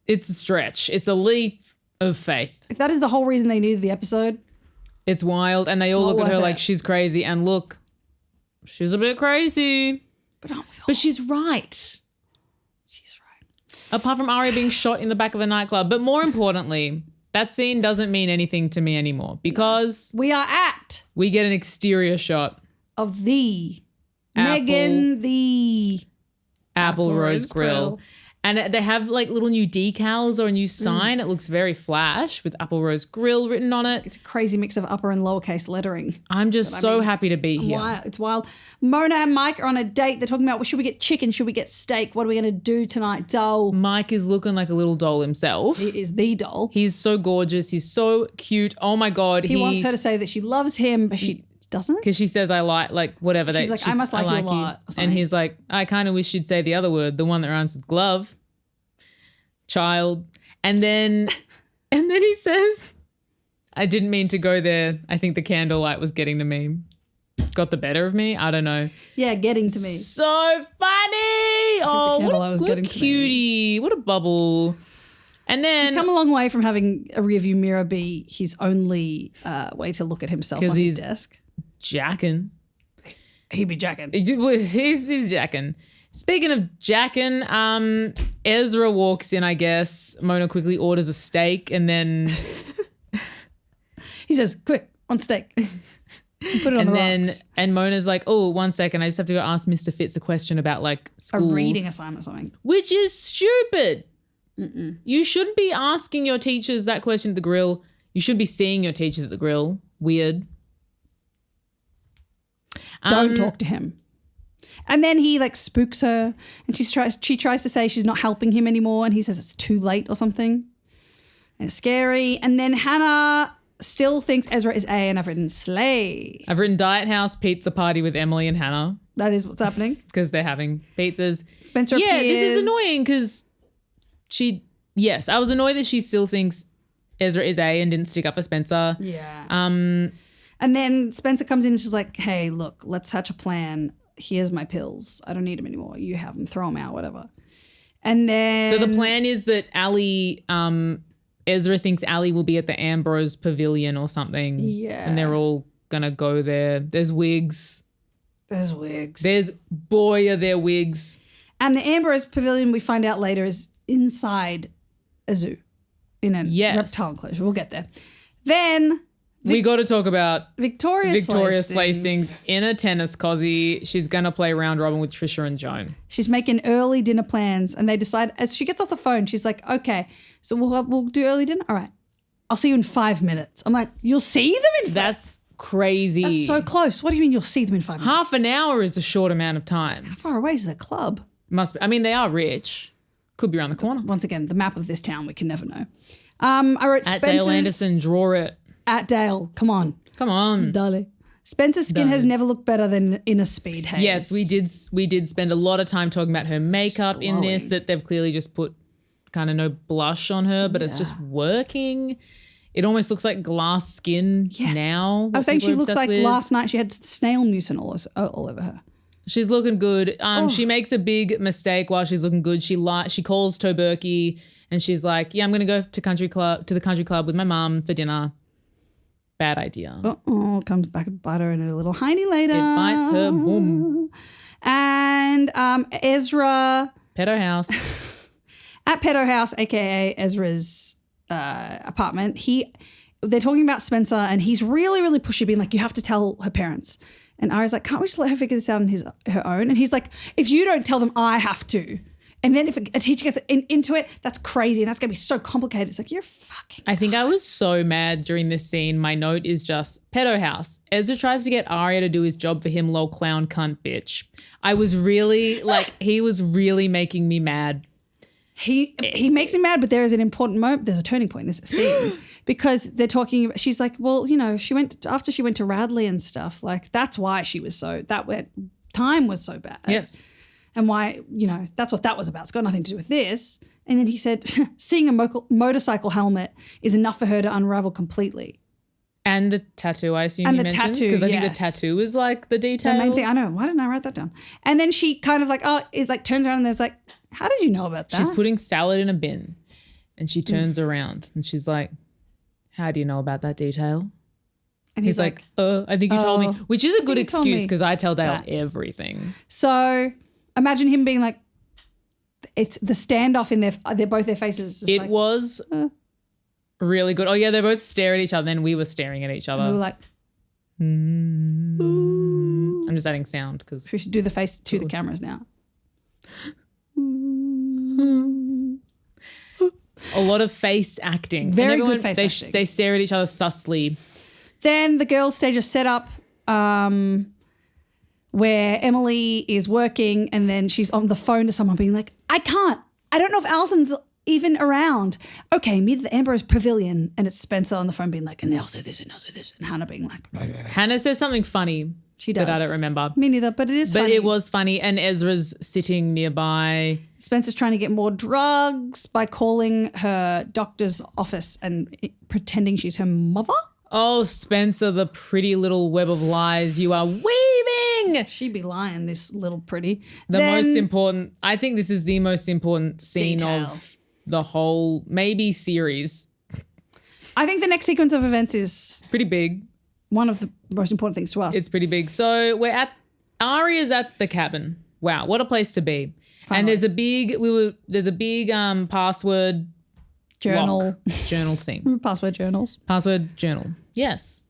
it's a stretch. It's a leap of faith. If that is the whole reason they needed the episode. It's wild. And they all look at her like she's crazy. And look, she's a bit crazy. But she's right. She's right. Apart from Aria being shot in the back of a nightclub. But more importantly, that scene doesn't mean anything to me anymore because we get an exterior shot of Megan the Apple Rose Grill. And they have like little new decals or a new sign. It looks very flash with Apple Rose Grill written on it. It's a crazy mix of upper and lowercase lettering. I'm just happy to be here. It's wild. Mona and Mike are on a date. They're talking about, should we get chicken? Should we get steak? What are we going to do tonight? Doll. Mike is looking like a little doll himself. He is the doll. He's so gorgeous. He's so cute. Oh my God. He wants her to say that she loves him, but she doesn't. Because she says, I like whatever. She's like, I must like you a lot. And he's like, I kind of wish you'd say the other word, the one that rhymes with glove. Child. And then he says, I didn't mean to go there. I think the candlelight was getting to me. Got the better of me? I don't know. Yeah, getting to me. So funny. Oh, what a cutie. What a bubble. And then he's come a long way from having a rearview mirror be his only way to look at himself on his desk. Jacking. He'd be jacking. He's jacking. Speaking of jacking, Ezra walks in, I guess. Mona quickly orders a steak and then he says, quick, on steak. Put it on the rocks. And Mona's like, oh, 1 second. I just have to go ask Mr. Fitz a question about like school. A reading assignment or something. Which is stupid. Mm-mm. You shouldn't be asking your teachers that question at the grill. You should be seeing your teachers at the grill. Weird. Don't talk to him. And then he like spooks her and she tries to say she's not helping him anymore and he says it's too late or something. And it's scary. And then Hannah still thinks Ezra is A and I've written slay. I've written Diet House Pizza Party with Emily and Hannah. That is what's happening. Because they're having pizzas. Spencer appears. This is annoying because I was annoyed that she still thinks Ezra is A and didn't stick up for Spencer. Yeah. And then Spencer comes in and she's like, hey, look, let's hatch a plan. here's my pills. I don't need them anymore. You have them. Throw them out, whatever. And then. So the plan is that Ali, Ezra thinks Ali will be at the Ambrose Pavilion or something. Yeah. And they're all going to go there. There's wigs. Boy, are there wigs. And the Ambrose Pavilion, we find out later, is inside a zoo in a reptile enclosure. We'll get there. Then we got to talk about Victoria Slaystings in a tennis cosy. She's going to play round robin with Trisha and Joan. She's making early dinner plans, and they decide, as she gets off the phone, she's like, okay, so we'll do early dinner? All right. I'll see you in 5 minutes. I'm like, you'll see them in 5 minutes? That's crazy. That's so close. What do you mean you'll see them in 5 minutes? Half an hour is a short amount of time. How far away is the club? Must be. I mean, they are rich. Could be around the corner. Once again, the map of this town, we can never know. I wrote At Dale Anderson, draw it. At Dale, come on. Come on. Darling. Spencer's skin has never looked better than in a speed haze. Yes, we did spend a lot of time talking about her makeup in this, that they've clearly just put kind of no blush on her, but it's just working. It almost looks like glass skin now. I was saying she looks like last night she had snail mucin all over her. She's looking good. She makes a big mistake while she's looking good. She calls Toberky and she's like, yeah, I'm going to go to the country club with my mum for dinner. Bad idea. Comes back and bite her in a little hiney later. It bites her. Boom. And Ezra. Pedo House. At Pedo House, a.k.a. Ezra's apartment, they're talking about Spencer and he's really, really pushy, being like, you have to tell her parents. And Ari's like, can't we just let her figure this out on her own? And he's like, if you don't tell them, I have to. And then if a teacher gets into it, that's crazy. And that's going to be so complicated. It's like, you're fucking I think I was so mad during this scene. My note is just, Pedo House. Ezra tries to get Arya to do his job for him, lol, clown cunt bitch. I was really, he was really making me mad. He makes me mad, but there is an important moment. There's a turning point in this scene because they're talking about, she's like, well, after she went to Radley and stuff, like that's why she was time was so bad. Yes. And why, that's what that was about. It's got nothing to do with this. And then he said, seeing a motorcycle helmet is enough for her to unravel completely. And the tattoo, I assume you mentioned. And the tattoo, because I think the tattoo is like the detail. The main thing, I know. Why didn't I write that down? And then she kind of turns around and there's like, how did you know about that? She's putting salad in a bin and she turns around and she's like, how do you know about that detail? And he's like, I think you told me, which is a good excuse because I tell Dale everything. So imagine him being like, it's the standoff in both their faces. It was really good. Oh yeah, they both stare at each other. Then we were staring at each other. And we were like, I'm just adding sound because we should do the face to the cameras now. A lot of face acting. Very good face acting. They stare at each other sussly. Then the girls stage a setup where Emily is working and then she's on the phone to someone being like, I don't know if Alison's even around. Okay, meet at the Ambrose Pavilion. And it's Spencer on the phone being like, and they'll say this and they'll say this. And Hannah being like. Hannah says something funny. She does. That I don't remember. Me neither, but it is funny. But it was funny. And Ezra's sitting nearby. Spencer's trying to get more drugs by calling her doctor's office and pretending she's her mother. Oh, Spencer, the pretty little web of lies you are weaving. She'd be lying, this little pretty. I think this is the most important scene of the whole, maybe series. I think the next sequence of events is pretty big. One of the most important things to us. It's pretty big. So Arya's at the cabin. Wow, what a place to be. Finally. And there's a big password journal thing. Password journals. Password journal. Yes.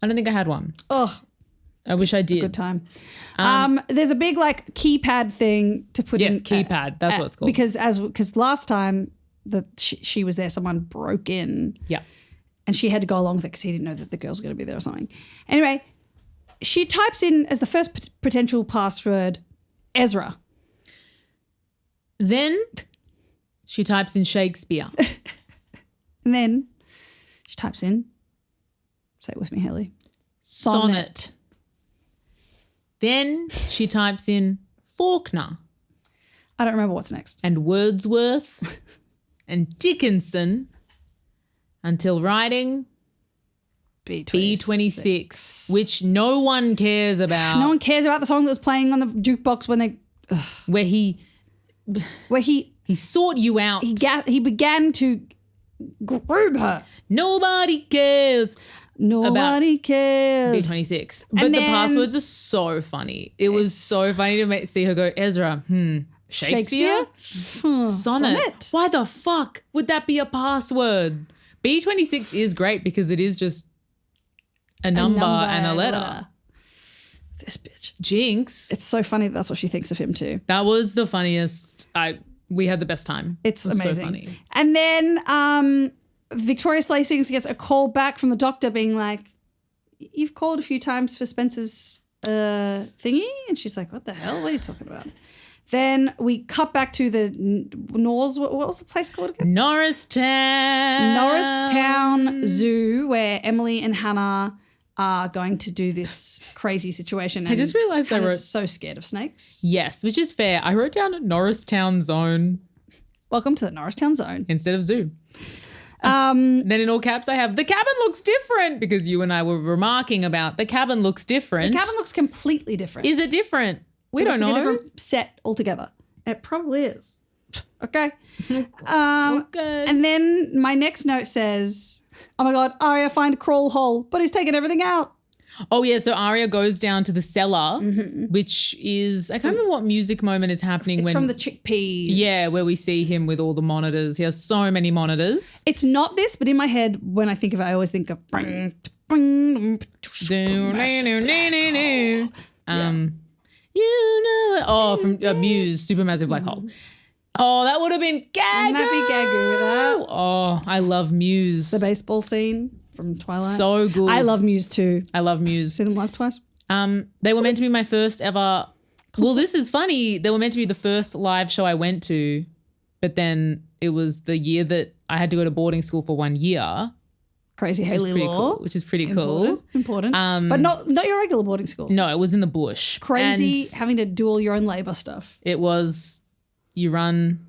I don't think I had one. Oh. I wish I did. Good time. There's a big keypad thing to put in. Yes, keypad. That's what it's called. Because last time that she was there, someone broke in. Yeah. And she had to go along with it because he didn't know that the girls were going to be there or something. Anyway, she types in as the first potential password, Ezra. Then she types in Shakespeare. And then she types in, say it with me, Hayley. Sonnet. Then she types in Faulkner. I don't remember what's next. And Wordsworth and Dickinson until writing B26, which no one cares about. No one cares about the song that was playing on the jukebox when they... Where he sought you out. He began to groom her. Nobody cares. Nobody cares. B26. But the passwords are so funny. It was so funny to see her go, Ezra, Shakespeare? Sonnet. Why the fuck would that be a password? B26 is great because it is just a number and a letter. This bitch. Jinx. It's so funny that's what she thinks of him too. That was the funniest. We had the best time. It was amazing. So funny. And then Victoria Slaystings gets a call back from the doctor being like, you've called a few times for Spencer's thingy? And she's like, what the hell? What are you talking about? Then we cut back to the what was the place called again? Norristown Zoo, where Emily and Hannah are going to do this crazy situation. I just realised Hannah's so scared of snakes. Yes, which is fair. I wrote down Norristown Zone. Welcome to the Norristown Zone. Instead of zoo. Then in all caps I have, the cabin looks different, because you and I were remarking about the cabin looks different. The cabin looks completely different. Is it different? We don't know. It's like a different set altogether. It probably is. Okay. Okay. And then my next note says, oh my God, Arya find a crawl hole, but he's taken everything out. Oh yeah, so Arya goes down to the cellar, which is, I can't remember what music moment is happening. It's from the chickpeas. Yeah, where we see him with all the monitors. He has so many monitors. It's not this, but in my head, when I think of it, I always think of you know it. Oh, from Muse, Supermassive Black Hole. Oh, that would have been Gaga. Oh, I love Muse. The baseball scene from Twilight. So good. I love Muse too. I love Muse. Seen them live twice. They were meant to be my first ever. Well, this is funny. They were meant to be the first live show I went to, but then it was the year that I had to go to boarding school for 1 year. Crazy Hayley law. Which is pretty cool. Important. But not your regular boarding school. No, it was in the bush. Crazy having to do all your own labour stuff. It was, you run,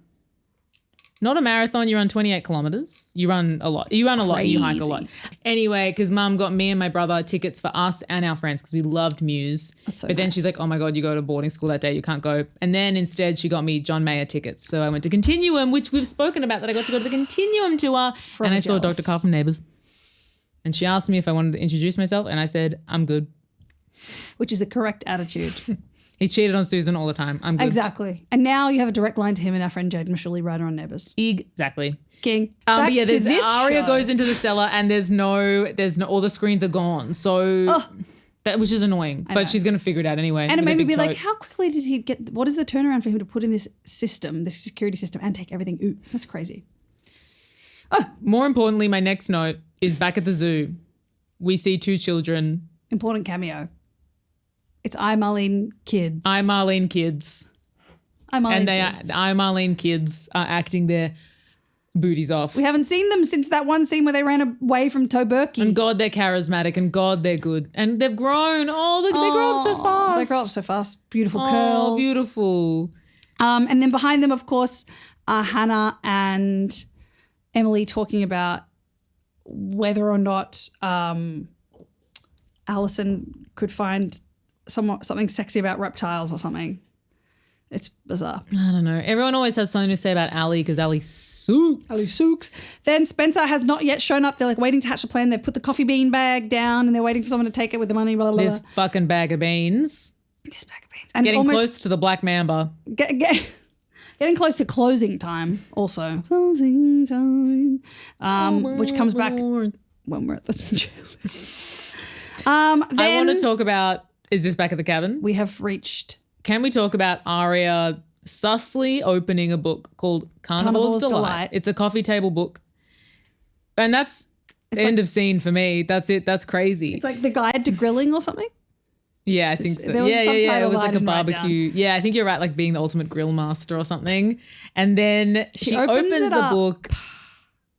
not a marathon, you run 28 kilometres. You run a lot. You run a lot and you hike a lot. Anyway, because Mum got me and my brother tickets for us and our friends because we loved Muse. That's so but then she's like, oh my God, you go to boarding school that day, you can't go. And then instead she got me John Mayer tickets. So I went to Continuum, which we've spoken about, that I got to go to the Continuum tour. And I saw Dr. Carl from Neighbours. And she asked me if I wanted to introduce myself, and I said, I'm good. Which is the correct attitude. He cheated on Susan all the time. I'm good. Exactly. And now you have a direct line to him and our friend Jaden Mashuli right on Neighbours. Exactly. King. But yeah, there's Arya goes into the cellar and there's no, all the screens are gone. So which is annoying, but she's going to figure it out anyway. And it made me be like, how quickly did he what is the turnaround for him to put in this system, this security system, and take everything? Ooh, that's crazy. More importantly, my next note is back at the zoo. We see two children. Important cameo. It's I, Marlene kids. I, Marlene kids. I, Marlene kids. I, Marlene kids are acting their booties off. We haven't seen them since that one scene where they ran away from Toberky. And God, they're charismatic, and God, they're good. And they've grown. Oh, look, they grow up so fast. They grow up so fast. Beautiful curls. Oh, beautiful. And then behind them, of course, are Hannah and Emily talking about whether or not Alison could find something sexy about reptiles or something. It's bizarre. I don't know. Everyone always has something to say about Ali because Ali sucks. Ali sucks. Then Spencer has not yet shown up. They're like waiting to hatch a plan. They've put the coffee bean bag down and they're waiting for someone to take it with the money. Blah, blah, blah. This fucking bag of beans. This bag of beans. And getting close to the Black Mamba. Getting close to closing time also. Closing time. Which comes back when we're at the jail. I want to talk about, is this back at the cabin? We have reached. Can we talk about Arya sussly opening a book called Carnivores Delight? It's a coffee table book. And that's end of scene for me. That's it. That's crazy. It's like the guide to grilling or something? Yeah, I think so. There was yeah. It was like a barbecue. Yeah, I think you're right, like being the ultimate grill master or something. And then she opens the book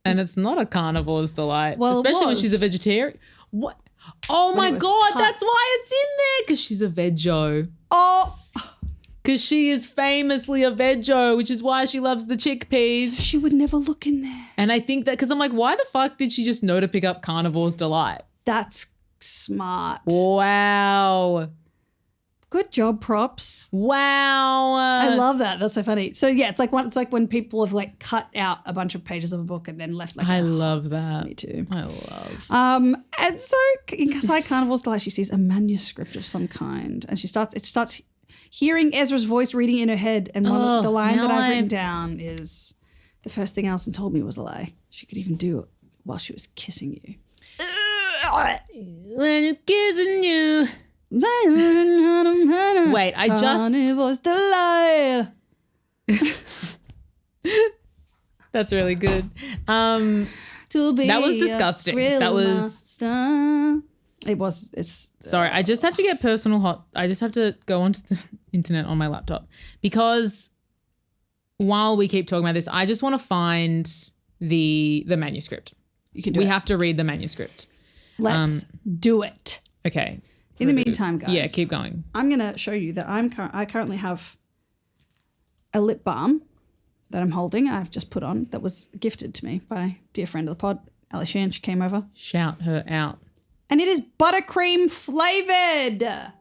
and it's not a Carnivore's Delight. Well, especially when she's a vegetarian. What? Oh my God, that's why it's in there, because she's a veggie. Oh. Because she is famously a veggie, which is why she loves the chickpeas. So she would never look in there. And I think that, because I'm like, why the fuck did she just know to pick up Carnivore's Delight? That's smart. Wow. Good job, props. Wow. I love that. That's so funny. So yeah, it's like when people have like cut out a bunch of pages of a book and then left like I love that. Me too. I love. And so in Carnivores Delight, she sees a manuscript of some kind, and it starts hearing Ezra's voice reading in her head, and the line that I've written down is, "The first thing Alison told me was a lie. She could even do it while she was kissing you." When you're kissing you. Wait, I just. Carnivores Delight. That's really good. To be That was disgusting. That was. It was. It's. Sorry, I just have to get personal hot. I just have to go onto the internet on my laptop because while we keep talking about this, I just want to find the manuscript. You can do it. We have to read the manuscript. Let's do it. Okay. In the meantime, guys. Yeah, keep going. I'm going to show you that I currently have a lip balm that I'm holding. I've just put on that was gifted to me by a dear friend of the pod, Ali Shan. She came over. Shout her out. And it is buttercream flavored,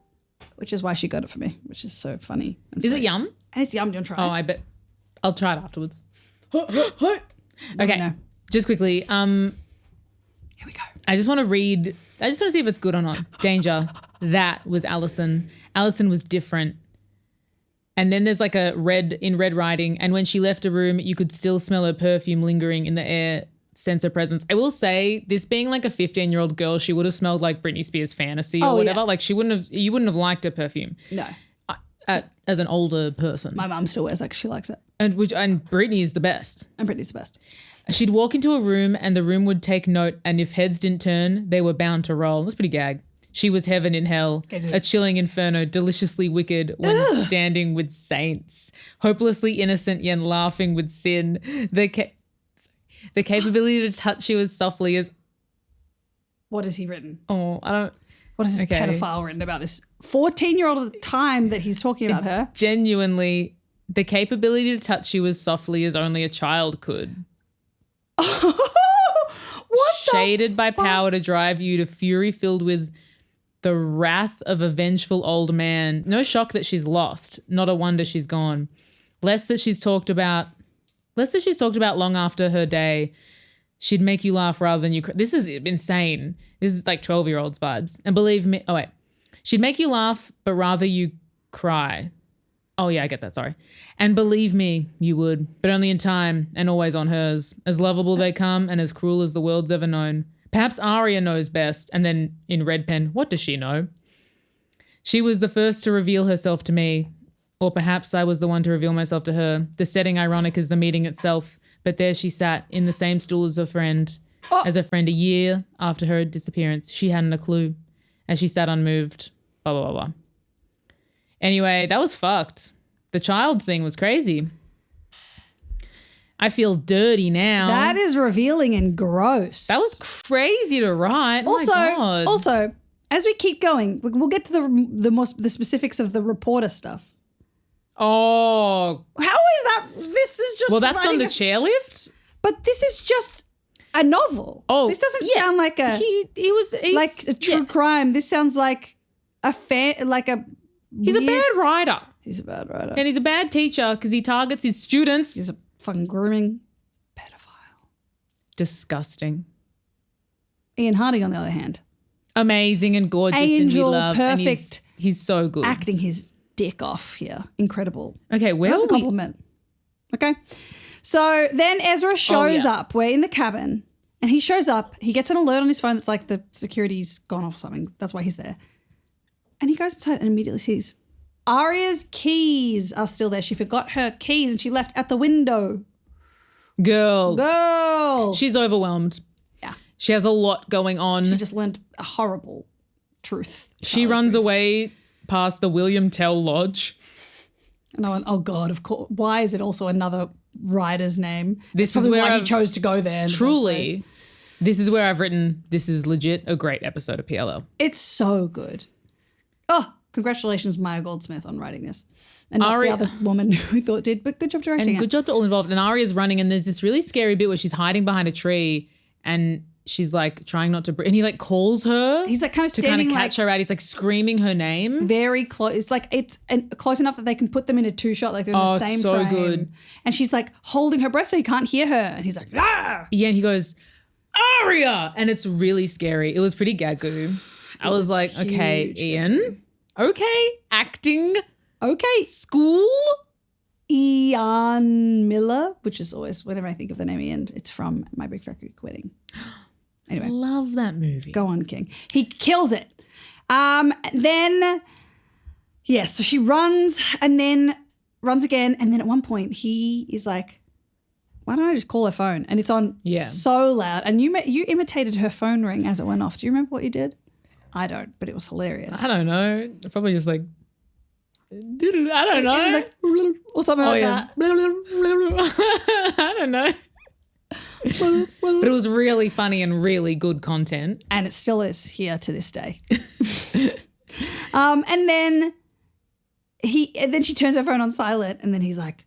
which is why she got it for me, which is so funny. Is it yum? And it's yum. Do you want to try Oh, it? I bet. I'll try it afterwards. Okay. know. Just quickly. Here we go. I just want to see if it's good or not. Danger. That was Alison. Alison was different. And then there's like red writing. And when she left a room, you could still smell her perfume lingering in the air, sense her presence. I will say, this being like a 15-year-old girl, she would have smelled like Britney Spears Fantasy or whatever. Yeah. Like you wouldn't have liked her perfume. No. As an older person. My mum still wears it because she likes it. And Britney is the best. And Britney's the best. She'd walk into a room and the room would take note, and if heads didn't turn, they were bound to roll. That's pretty gag. She was heaven in hell, a chilling inferno, deliciously wicked when standing with saints, hopelessly innocent yet laughing with sin. The capability to touch you as softly as... What has he written? Oh, I don't... What has this pedophile written about this 14-year-old at the time that he's talking about her? Genuinely, the capability to touch you as softly as only a child could. What Shaded by power to drive you to fury filled with the wrath of a vengeful old man. No shock that she's lost. Not a wonder she's gone. Less that she's talked about long after her day. She'd make you laugh rather than you cry. This is insane. This is like 12-year-olds vibes. And believe me, she'd make you laugh, but rather you cry. Oh, yeah, I get that. Sorry. And believe me, you would, but only in time and always on hers. As lovable they come and as cruel as the world's ever known. Perhaps Arya knows best. And then in red pen, what does she know? She was the first to reveal herself to me. Or perhaps I was the one to reveal myself to her. The setting ironic as the meeting itself. But there she sat in the same stool as her friend. As a friend a year after her disappearance. She hadn't a clue. As she sat unmoved. Blah, blah, blah, blah. Anyway, that was fucked. The child thing was crazy. I feel dirty now. That is revealing and gross. That was crazy to write. Also, as we keep going, we'll get to the specifics of the reporter stuff. Oh. How is that? This is just... Well, that's on the chairlift? But this is just a novel. Oh, this doesn't sound like he's like a true crime. This sounds like He's a bad writer. He's a bad writer. And he's a bad teacher because he targets his students. He's a fucking grooming pedophile. Disgusting. Ian Hardy, on the other hand. Amazing and gorgeous Angel, and we love. perfect. And he's so good. Acting his dick off here. Incredible. Okay, that's a compliment. Okay. So then Ezra shows up. We're in the cabin and he shows up. He gets an alert on his phone that's like the security's gone off or something. That's why he's there. And he goes inside and immediately sees Arya's keys are still there. She forgot her keys and she left at the window. Girl. She's overwhelmed. Yeah. She has a lot going on. She just learned a horrible truth. She runs away past the William Tell Lodge. And I went, oh God, of course. Why is it also another writer's name? This is where he chose to go there. Truly. This is where I've written, this is legit a great episode of PLL. It's so good. Oh, congratulations, Maya Goldsmith, on writing this. And not the other woman who thought did, but good job directing and good job to all involved. And Arya's running and there's this really scary bit where she's hiding behind a tree and she's like trying not to breathe, and he like calls her. He's like kind of to kind standing of catch her out. He's like screaming her name. very close. It's like it's close enough that they can put them in a 2-shot, like they're in the same so frame. good. And she's like holding her breath so he can't hear her. And he's like, ah! Yeah, and he goes, Aria! And it's really scary. It was pretty gagoo. I was like, okay, Ian. Okay, acting. Okay. School. Ian Miller, which is always, whenever I think of the name Ian, it's from My Big Fat Greek Wedding. Anyway. Love that movie. Go on, King. He kills it. Then, yes, so she runs and then runs again. And then at one point he is like, why don't I just call her phone? And it's on so loud. And you imitated her phone ring as it went off. Do you remember what you did? I don't, but it was hilarious. I don't know. Probably just like, I don't know. It was like, or something like that. I don't know. But it was really funny and really good content. And it still is here to this day. And then she turns her phone on silent and then he's like,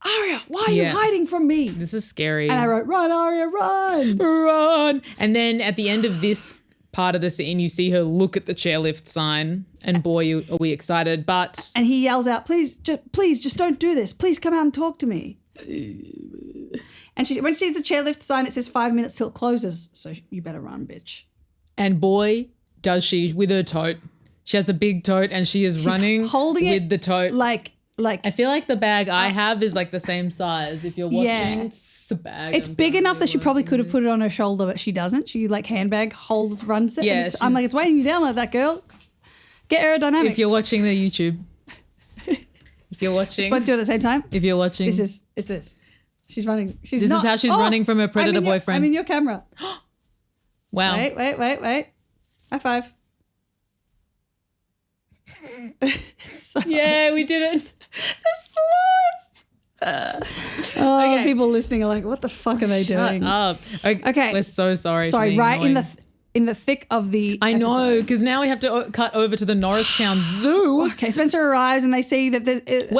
Aria, why are you hiding from me? This is scary. And I wrote, run, Aria, run. Run. And then at the end of this part of the scene, you see her look at the chairlift sign and boy, are we excited. But and he yells out, please, just don't do this. Please come out and talk to me. And when she sees the chairlift sign, it says 5 minutes till it closes. So you better run, bitch. And boy, does she with her tote. She has a big tote and she's running holding with it the tote. Like I feel like the bag I have is like the same size. If you're watching, it's the bag. It's big enough that she probably could have put it on her shoulder, but she doesn't. She like handbag holds, runs it. Yeah, I'm like, it's weighing you down like that, girl. Get aerodynamic. If you're watching the YouTube. If you're watching. Let's do it at the same time. If you're watching. It's this. She's running. This is how she's running from her predator boyfriend. I'm in your camera. Wow. Wait. High five. Yeah, we did it. The slowest. Okay. People listening are like, what the fuck are they doing? Shut up. Okay. We're so sorry. Sorry, right annoying. in the thick of the I know, episode. because now we have to cut over to the Norristown Zoo. Okay, Spencer arrives and they see that there's...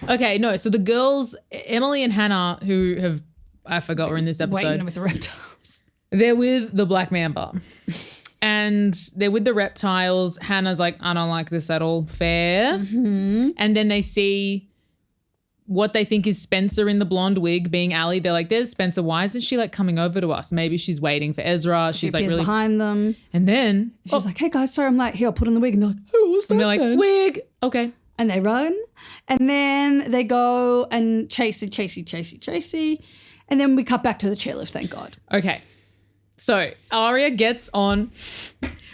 Okay, no. So the girls, Emily and Hannah, who have, I forgot were in this episode. Waiting with the reptiles. They're with the black mamba. And they're with the reptiles. Hannah's like, I don't like this at all. Fair. Mm-hmm. And then they see what they think is Spencer in the blonde wig being Ali. They're like, there's Spencer. Why isn't she like coming over to us? Maybe she's waiting for Ezra. She's like really behind them. And then she's like, hey guys, sorry I'm late. Here, I'll put on the wig. And they're like, who was that? And they're like, then? wig. Okay. And they run. And then they go and chase. And then we cut back to the chairlift, thank God. Okay. So Aria gets on.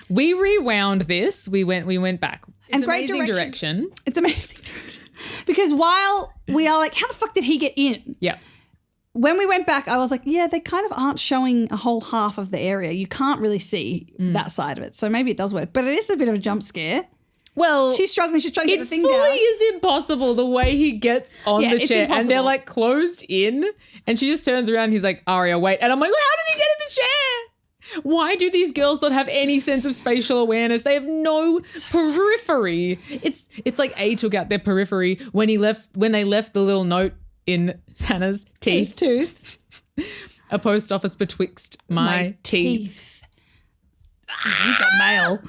We rewound this. We went back. It's and great amazing direction. It's amazing direction. Because while we are like, how the fuck did he get in? Yeah. When we went back, I was like, yeah, they kind of aren't showing a whole half of the area. You can't really see that side of it. So maybe it does work. But it is a bit of a jump scare. Well, she's struggling. She's trying to get the thing down. down. It fully is impossible the way he gets on the chair. Impossible. And they're like closed in. And she just turns around and he's like, Aria, wait. And I'm like, well, how did he get in the chair? Why do these girls not have any sense of spatial awareness? They have no periphery. It's like A took out their periphery when they left the little note in Hannah's teeth. His tooth. A post office betwixt my teeth. You got mail.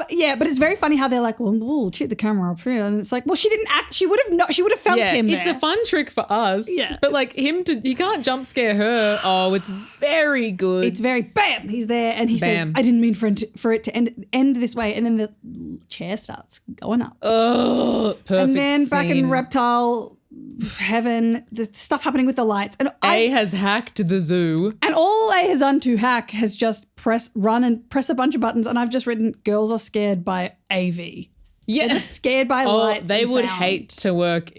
Yeah, but it's very funny how they're like, well, we'll shoot the camera up here. And it's like, well, she didn't act. She would have felt him there. It's a fun trick for us. Yeah. But like he can't jump scare her. Oh, it's very good. It's very bam. He's there and he says, I didn't mean for it to end this way. And then the chair starts going up. Oh, perfect. And then back scene. in reptile heaven, the stuff happening with the lights. And A has hacked the zoo. And all A has done to hack has just run and press a bunch of buttons. And I've just written, girls are scared by AV. Yeah. They're just scared by lights. They would sound. hate to work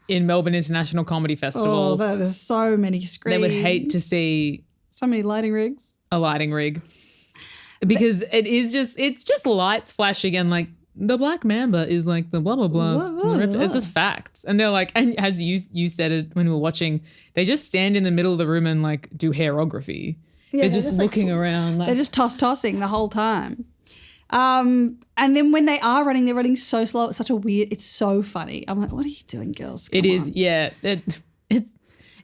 in Melbourne International Comedy Festival. Oh, there's so many screens. They would hate to see so many lighting rigs. A lighting rig. Because it's just lights flashing and like the black mamba is like the blah, blah, blah. It's just facts. And they're like, and as you said it when we were watching, they just stand in the middle of the room and like do hairography. Yeah, they're just looking around. Like, they're just tossing the whole time. And then when they are running, they're running so slow. It's such a weird, it's so funny. I'm like, what are you doing, girls? Come on. Yeah.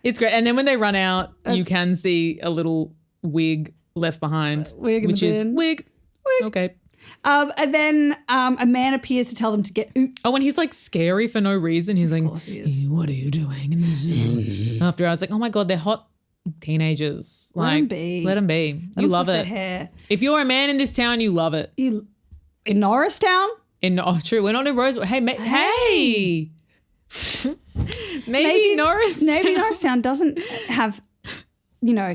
It's great. And then when they run out, you can see a little wig left behind, Wig in which the is bin. wig. Okay. And then a man appears to tell them to get oot. Oh, and he's like scary for no reason. He's like, course he is. what are you doing in the zoo? After I was like, oh my God, they're hot teenagers. Let Like, 'em be. Let them be. Let You 'em love flip their it. hair. If you're a man in this town, you love it. In Norristown? True. We're not in Roseville. Hey. Maybe Norris. Maybe Norristown doesn't have,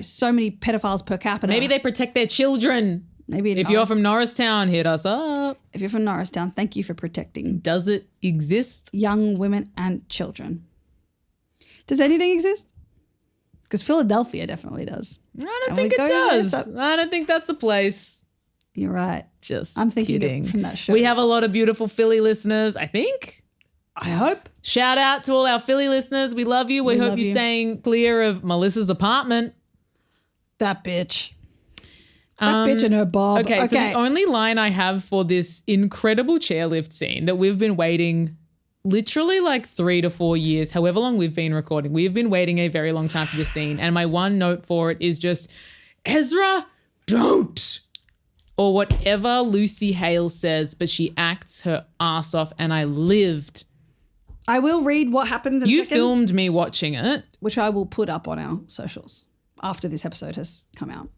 so many pedophiles per capita. Maybe they protect their children. Maybe If you're from Norristown, hit us up. If you're from Norristown, thank you for protecting Does it exist? young women and children. Does anything exist? Because Philadelphia definitely does. I don't And think we it go, does. yes, I don't think that's a place. You're right. Just I'm thinking kidding. from that show. We have a lot of beautiful Philly listeners, I think. I hope. Shout out to all our Philly listeners. We love you. We hope love you're you. staying clear of Melissa's apartment. That bitch. That bitch and her bob. Okay, so the only line I have for this incredible chairlift scene that we've been waiting literally like 3 to 4 years, however long we've been recording. We've been waiting a very long time for this scene. And my one note for it is just, Ezra, don't. Or whatever Lucy Hale says, but she acts her ass off and I lived. I will read what happens in a You second, filmed me watching it. which I will put up on our socials after this episode has come out.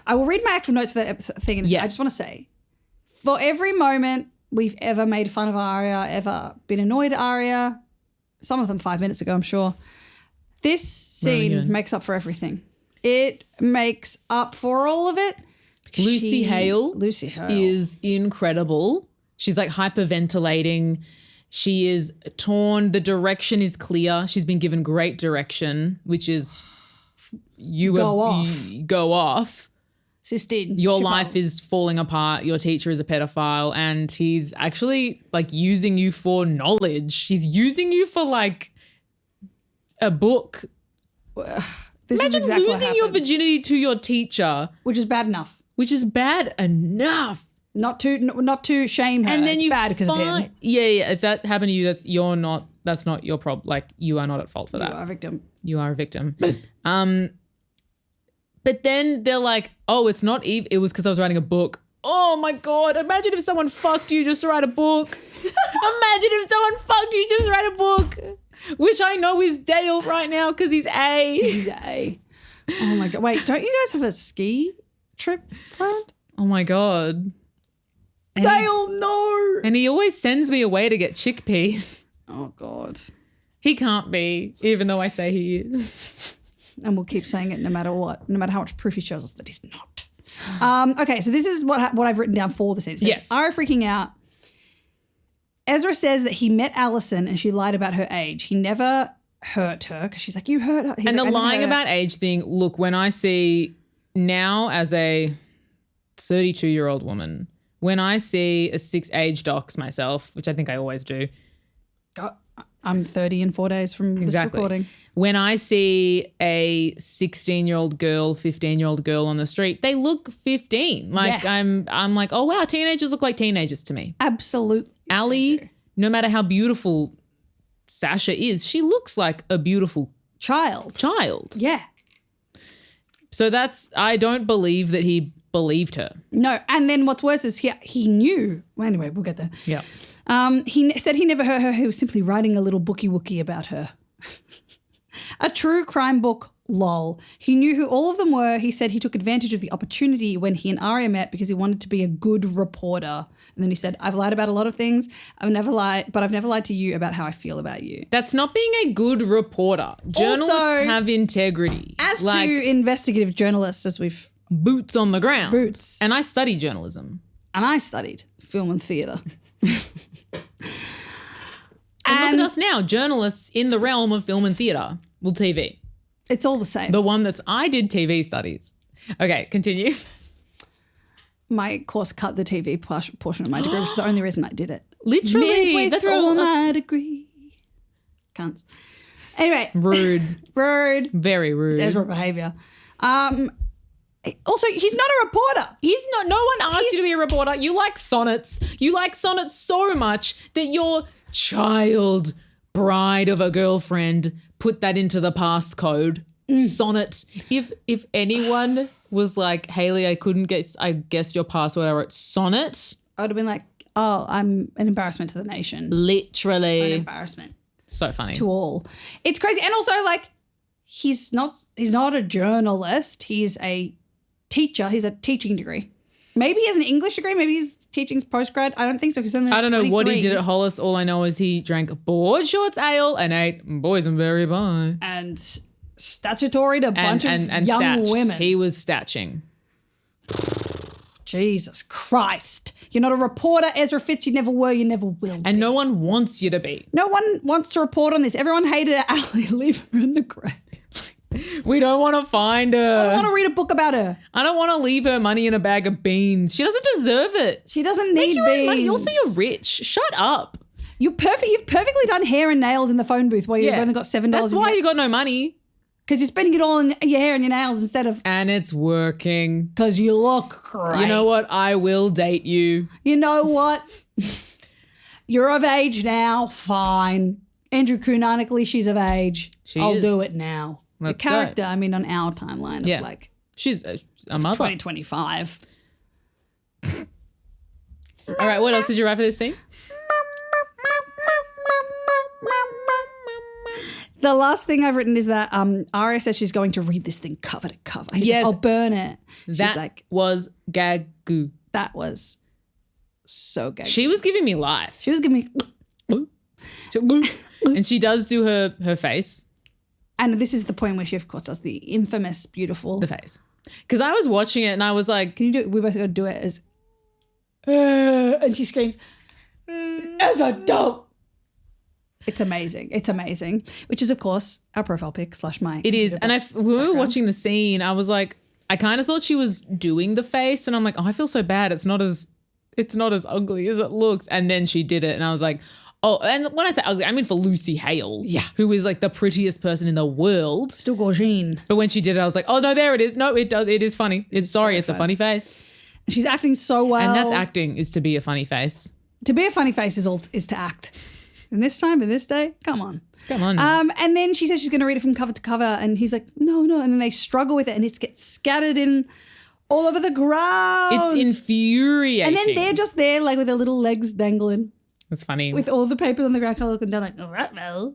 I will read my actual notes for that thing in a second. I Yes. just want to say, for every moment we've ever made fun of Arya, ever been annoyed at Arya, some of them 5 minutes ago, I'm sure, this scene good. makes up for everything. It makes up for all of it. because Lucy Hale is is incredible. She's like hyperventilating. She is torn. The direction is clear. She's been given great direction, which is go off. Sistine. Your life is falling apart. Your teacher is a pedophile and he's actually like using you for knowledge. He's using you for like a book. This Imagine is exactly what losing your happens, virginity to your teacher, which is bad enough. which is bad enough. Not to shame her. And then it's you bad because of him. Yeah. If that happened to you, that's not your problem. Like you are not at fault for that. You are a victim. You are a victim. But then they're like, oh, it's not Eve. It was because I was writing a book. Oh my God. Imagine if someone fucked you just to write a book. Imagine if someone fucked you just to write a book. Which I know is Dale right now because he's A. He's A. Oh my God. Wait, don't you guys have a ski trip planned? Oh my God. And Dale, no. and he always sends me away to get chickpeas. Oh God. He can't be, even though I say he is. And we'll keep saying it no matter what, no matter how much proof he shows us that he's not. Okay, so this is what I've written down for the scene. It says, Yes. Arya freaking out. Ezra says that he met Allison and she lied about her age. He never hurt her because she's like, you hurt her. He's And like, the "I never lying hurt her." about age thing, look, when I see now as a 32-year-old woman, when I see a 6 age docs myself, which I think I always do. I'm 30 in 4 days from this recording. When I see a 16-year-old girl, 15-year-old girl on the street, they look 15. Like Yeah. I'm like, oh wow, teenagers look like teenagers to me. Absolutely. Allie, no matter how beautiful Sasha is, she looks like a beautiful Child. Yeah. So I don't believe that he believed her. No. And then what's worse is he knew. Well, anyway, we'll get there. Yeah. He said he never hurt her. He was simply writing a little bookie wookie about her. A true crime book, lol. He knew who all of them were. He said he took advantage of the opportunity when he and Arya met because he wanted to be a good reporter. And then he said, I've lied about a lot of things. I've never lied to you about how I feel about you. That's not being a good reporter. Journalists Also, have integrity. As to investigative journalists, as we've... boots on the ground. Boots. And I studied journalism. And I studied film and theatre. And look at us now, journalists in the realm of film and theatre. Well, TV. It's all the same. I did TV studies. Okay, continue. My course cut the TV portion of my degree, which is the only reason I did it. Literally. Midway That's through all. my degree. Cunts. Anyway. Rude. Rude. Very rude. It's Ezra behaviour. Also, he's not a reporter. He's not. No one asked you to be a reporter. You like sonnets. You like sonnets so much that your child bride of a girlfriend, put that into the passcode. Sonnet. If anyone was like, Hayley, I guessed your password, I wrote Sonnet. I would have been like, oh, I'm an embarrassment to the nation. Literally. An embarrassment. So funny. To all. It's crazy. And also, like, he's not a journalist. He's a teacher. He's a teaching degree. Maybe he has an English degree. Maybe he's teaching's postgrad. I don't think so because only I don't know 23. what he did at Hollis. All I know is he drank board shorts ale and ate boysenberry pie. And statutory to a bunch of young statched. women. He was statching. Jesus Christ. You're not a reporter, Ezra Fitz. You never were. You never will be. And no one wants you to be. No one wants to report on this. Everyone hated Ali. Leave her in the grave. We don't want to find her. I don't want to read a book about her. I don't want to leave her money in a bag of beans. She doesn't deserve it. She doesn't Make need your own beans. money. Also, you're rich. Shut up. You've perfectly done hair and nails in the phone booth while you've only got $7. That's why you got no money. Because you're spending it all on your hair and your nails instead of... And it's working. Because you look great. You know what? I will date you. You know what? You're of age now. Fine. Andrew Cunanan, at least she's of age. I'll do it now. Let's the character, I mean, on our timeline of like... She's a mother. 2025. All right, what else did you write for this scene? The last thing I've written is that Arya says she's going to read this thing cover to cover. He's like, I'll burn it. She's like, was gag-goo. that was so gag. She was giving me life. She was giving me... And she does do her face. And this is the point where she, of course, does the infamous, beautiful... The face. Because I was watching it and I was like... Can you do it? We both got to do it as... and she screams, as a dog. It's amazing. It's amazing. Which is, of course, our profile pic / my... It is. And when we were watching the scene, I was like, I kind of thought she was doing the face and I'm like, oh, I feel so bad. It's not as ugly as it looks. And then she did it and I was like... Oh, and when I say ugly, I mean for Lucy Hale. Yeah. Who is like the prettiest person in the world. Still gorgeous. But when she did it, I was like, oh, no, there it is. No, it does. It is funny. It's a funny face. She's acting so well. And that's acting, is to be a funny face. To be a funny face is to act. And this time, in this day, come on. Come on. And then she says she's going to read it from cover to cover. And he's like, no. And then they struggle with it and it gets scattered in all over the ground. It's infuriating. And then they're just there like with their little legs dangling. That's funny. With all the papers on the ground, kind of looking down like, all right, well.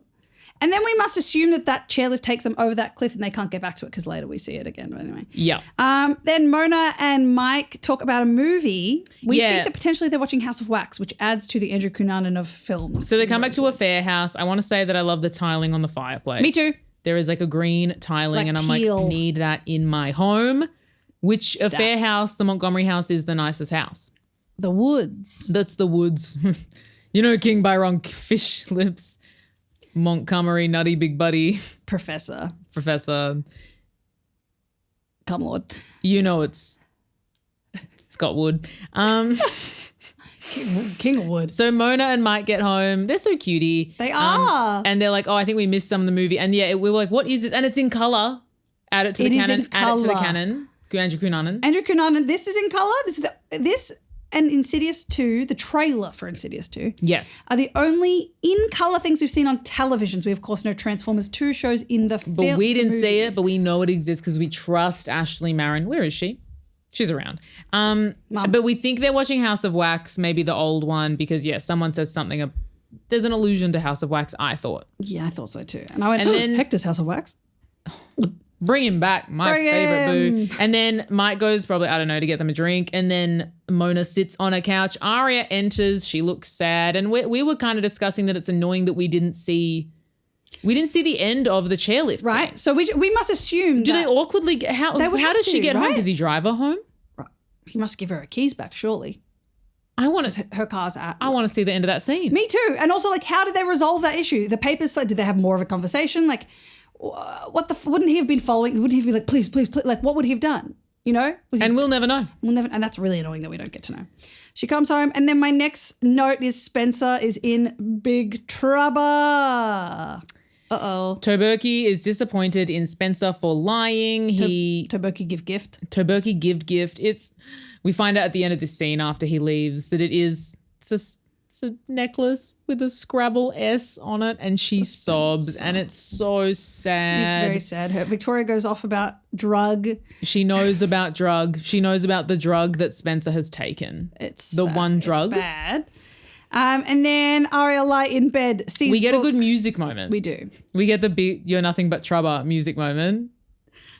And then we must assume that chairlift takes them over that cliff and they can't get back to it because later we see it again. But anyway. Yeah. Then Mona and Mike talk about a movie. We think that potentially they're watching House of Wax, which adds to the Andrew Cunanan of films. So they come back to a fair house. I want to say that I love the tiling on the fireplace. Me too. There is like a green tiling Like and I'm teal. like, need that in my home. Which a fair house, the Montgomery house, is the nicest house. The Woods. That's the Woods. You know King Byron Fish Lips, Montgomery Nutty Big Buddy, Professor Cumlord. You know it's Scott Wood. King of Wood. So Mona and Mike get home. They're so cutie. They are. And they're like, oh, I think we missed some of the movie. And yeah, we were like, what is this? And it's in colour. Add it to the canon. Add it to the canon. Andrew Cunanan. Andrew Cunanan. This is in colour. This and Insidious 2, the trailer for Insidious 2. Yes. Are the only in-colour things we've seen on televisions. We, of course, know Transformers 2 shows in the film. But we didn't see it, but we know it exists because we trust Ashley Marin. Where is she? She's around. But we think they're watching House of Wax, maybe the old one, because, yeah, someone says something. There's an allusion to House of Wax, I thought. Yeah, I thought so too. And I went, then Hector's House of Wax. Bring him back, my favorite boo. And then Mike goes probably, I don't know, to get them a drink. And then Mona sits on a couch. Arya enters. She looks sad. And we were kind of discussing that it's annoying that we didn't see the end of the chairlift. Right. Scene. So we must assume Do they awkwardly get, how does she get home? Does he drive her home? Right. He must give her her keys back, surely. I want to. Her car's at. I want to see the end of that scene. Me too. And also, like, how did they resolve that issue? The papers, did they have more of a conversation? Like, wouldn't he have been following? Wouldn't he be like, please, please, please? Like, what would he have done? You know? We'll never know. And that's really annoying that we don't get to know. She comes home, and then my next note is Spencer is in big trouble. Uh-oh. Toberky is disappointed in Spencer for lying. Toberky give gift. Toberky give gift. We find out at the end of this scene after he leaves that it's It's a necklace with a Scrabble S on it, and she sobs, and it's so sad. It's very sad. Victoria goes off about drug. She knows about drug. She knows about the drug that Spencer has taken. It's the one drug. It's bad. And then Ariel lie in bed sees we get a good music moment. We do. We get the You're Nothing But Trouble music moment.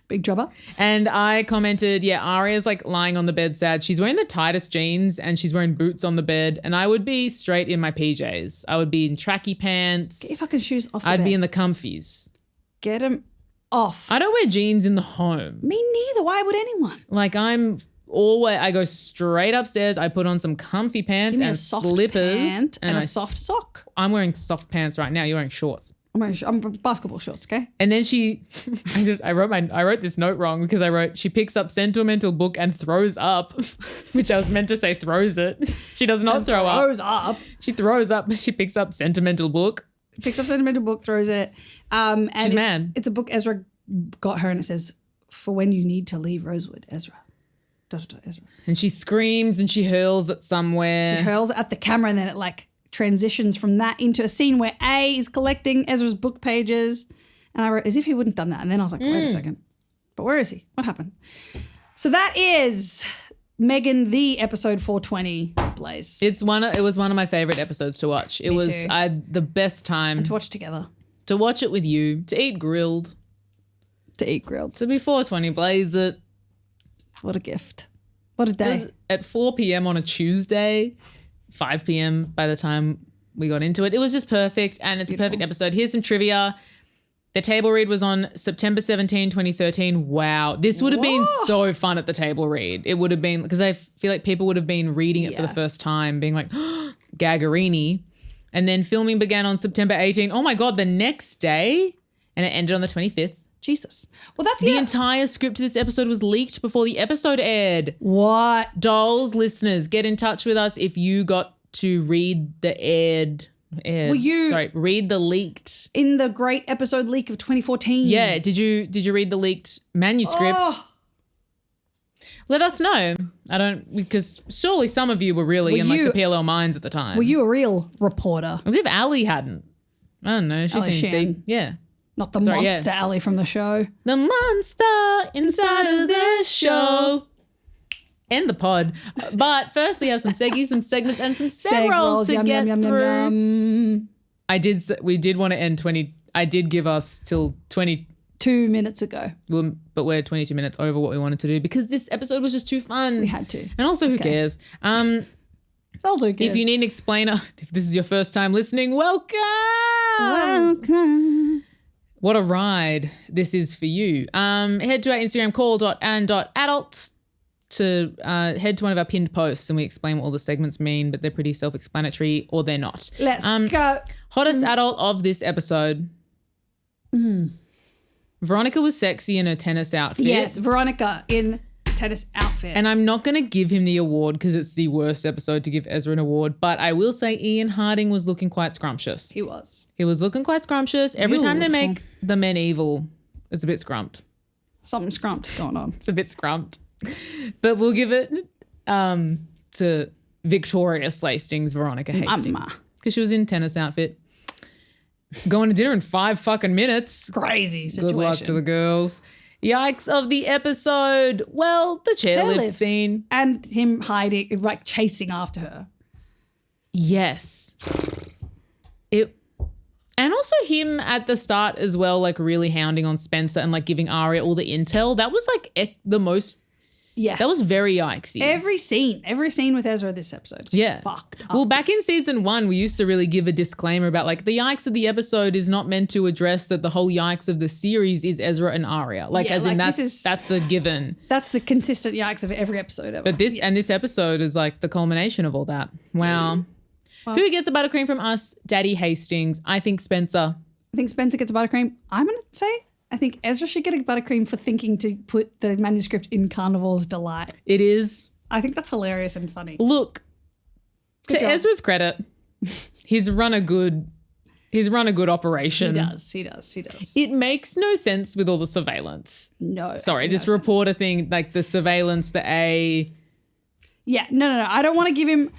Big trouble. And I commented, yeah, Aria's like lying on the bed sad. She's wearing the tightest jeans and she's wearing boots on the bed. And I would be straight in my PJs. I would be in tracky pants. Get your fucking shoes off the I'd bed. be in the comfies. Get them off. I don't wear jeans in the home. Me neither. Why would anyone? Like I go straight upstairs. I put on some comfy pants Give me and a soft slippers. pant and a soft sock. I'm wearing soft pants right now. You're wearing shorts. I'm basketball shorts, okay? And then I wrote this note wrong because I wrote, she picks up sentimental book and throws up, which I was meant to say throws it. She does not throw up. Throws up. She throws up, but she picks up sentimental book. Picks up sentimental book, throws it. And She's mad. It's a book Ezra got her and it says, for when you need to leave Rosewood, Ezra. Ezra. And she screams and she hurls it somewhere. She hurls at the camera and then it like transitions from that into a scene where A is collecting Ezra's book pages. And I wrote, as if he wouldn't done that. And then I was like, wait a second. But where is he? What happened? So that is Megan, the episode 420, Blaze. It was one of my favorite episodes to watch. It was too. I had the best time And to watch together. to watch it with you, to eat grilled. To eat grilled. So before 20, Blaze it. What a gift. What a It day. was at 4 p.m. on a Tuesday, 5 p.m. by the time we got into it. It was just perfect, and it's a perfect episode. Here's some trivia. The table read was on September 17, 2013. Wow. This would have been so fun at the table read. It would have been, because I feel like people would have been reading it for the first time, being like, Gagarini. And then filming began on September 18. Oh my God, the next day. And it ended on the 25th. Jesus. Well, that's The entire script to this episode was leaked before the episode aired. What? Dolls listeners, get in touch with us if you got to read the read the leaked. In the great episode leak of 2014. Yeah, did you read the leaked manuscript? Oh. Let us know. Because surely some of you were really in like the PLL minds at the time. Were you a real reporter? As if Ali hadn't. I don't know. She Ali seems Shan. deep. Yeah. Not the monster alley from the show. The monster inside of this show. And the pod. But first we have some seggies, some segments, and some seg rolls to get through. We did want to end 20. I did give us till 22 minutes ago. But we're 22 minutes over what we wanted to do because this episode was just too fun. We had to. And also, who cares? Also good. If you need an explainer, if this is your first time listening, welcome. What a ride this is for you. Head to our Instagram, call.and.adult, to head to one of our pinned posts and we explain what all the segments mean, but they're pretty self-explanatory or they're not. Let's go. Hottest adult of this episode. Veronica was sexy in her tennis outfit. Yes, Veronica in tennis outfit. And I'm not going to give him the award because it's the worst episode to give Ezra an award, but I will say Ian Harding was looking quite scrumptious. He was. He was looking quite scrumptious. Every time they make the men evil, it's a bit scrumped. Something scrumped going on. It's a bit scrumped. But we'll give it to Victoria Slaystings, Veronica Hastings. Because she was in tennis outfit. Going to dinner in 5 fucking minutes. Crazy situation. Good luck to the girls. Yikes of the episode. Well, the chairlift scene. And him hiding, like chasing after her. Yes. And also him at the start as well, like really hounding on Spencer and like giving Arya all the intel. That was like the most... Yeah. That was very yikesy. Every scene with Ezra this episode. Fucked up. Well, back in season 1, we used to really give a disclaimer about like the yikes of the episode is not meant to address that the whole yikes of the series is Ezra and Arya. Like as in that's a given. That's the consistent yikes of every episode ever. But this episode is like the culmination of all that. Wow. Who gets a buttercream from us? Daddy Hastings. I think Spencer. I think Spencer gets a buttercream. I'm going to say I think Ezra should get a buttercream for thinking to put the manuscript in Carnivore's Delight. It is. I think that's hilarious and funny. Look, Good job. Ezra's credit, he's run a good operation. He does. It makes no sense with all the surveillance. No. Sorry, this reporter thing, like the surveillance, the A. Yeah, no. I don't want to give him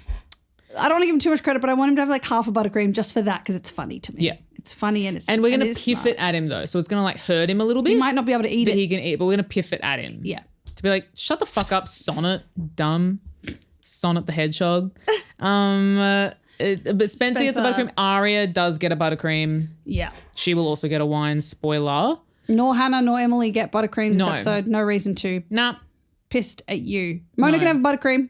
I don't want to give him too much credit, but I want him to have like half a buttercream just for that because it's funny to me. Yeah. It's funny and And we're going to it is piff smart. it at him though. So it's going to like hurt him a little bit. He might not be able to eat but it. he can eat, but we're going to piff it at him. Yeah. To be like, shut the fuck up, Sonnet, dumb. Sonnet the Hedgehog. But Spencer gets a buttercream. Aria does get a buttercream. Yeah. She will also get a wine. Spoiler. Nor Hannah nor Emily get buttercream this No. episode. No reason to. Nah. Pissed at you. Mona can have a buttercream.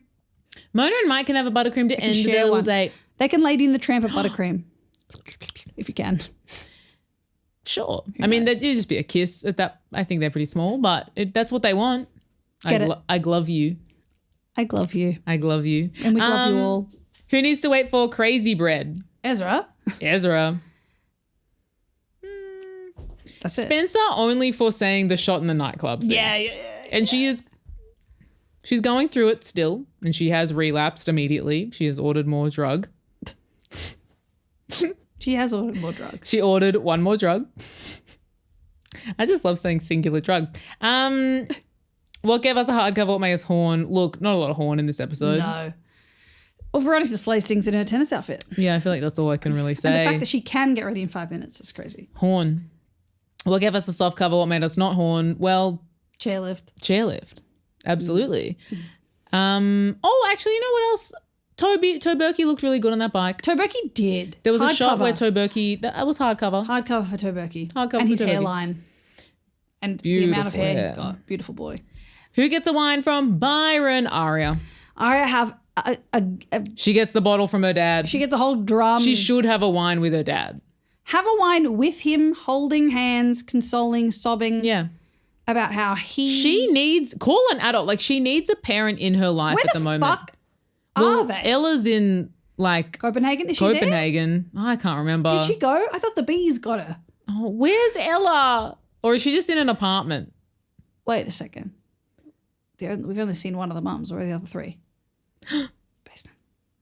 Mona and Mike can have a buttercream to end share their little one. date. They can Lady in the Tramp at buttercream. If you can. Sure. I mean, that'd just be a kiss at that. I think they're pretty small, but that's what they want. Get it. I glove you. I glove you. I glove you. And we love you all. Who needs to wait for crazy bread? Ezra. Ezra. That's it. Spencer only for saying the shot in the nightclub thing. Yeah. And she's going through it still, and she has relapsed immediately. She has ordered more drug. She has ordered more drugs. She ordered one more drug. I just love saying singular drug. What gave us a hardcover? What made us horn? Look, not a lot of horn in this episode. No. Well, Veronica Slaystings in her tennis outfit. Yeah, I feel like that's all I can really say. And the fact that she can get ready in 5 minutes is crazy. Horn. What gave us a soft cover? What made us not horn? Well, Chairlift. Chairlift. Absolutely. Actually, you know what else? Toberky looked really good on that bike. Toberky did. There was a shot Hardcover. where Toberky, that was hardcover. Hardcover for Toberky. Hardcover and for his Toberky. hairline. And the amount of Beautiful hair he's hair. got. Beautiful boy. Who gets a wine from? Byron. Aria. Aria have She gets the bottle from her dad. she gets a whole drum. She should have a wine with her dad. have a wine with him, holding hands, consoling, sobbing Yeah. about how She needs, call an adult. Like she needs a parent in her life Where at the moment. fuck are they? Ella's in like Copenhagen? Is she there? Copenhagen. I can't remember. Did she go? I thought the bees got her. Oh, where's Ella? Or is she just in an apartment? Wait a second. We've only seen one of the mums. Where are the other three? Basement.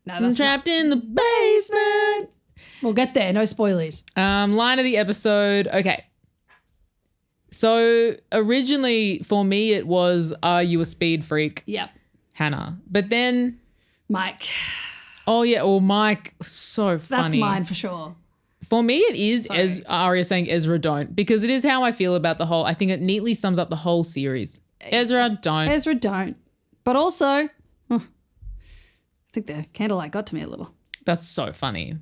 No, I'm that's trapped in the basement. We'll get there. No spoilies. Line of the episode. Okay. So originally for me it was, are you a speed freak, Yep. Hannah? But then, Mike. oh yeah, or Mike, so funny. That's mine for sure. For me it is Sorry. as Arya saying Ezra don't, because it is how I feel about the whole, I think it neatly sums up the whole series. Ezra don't. Ezra don't. But also, I think the candlelight got to me a little. That's so funny.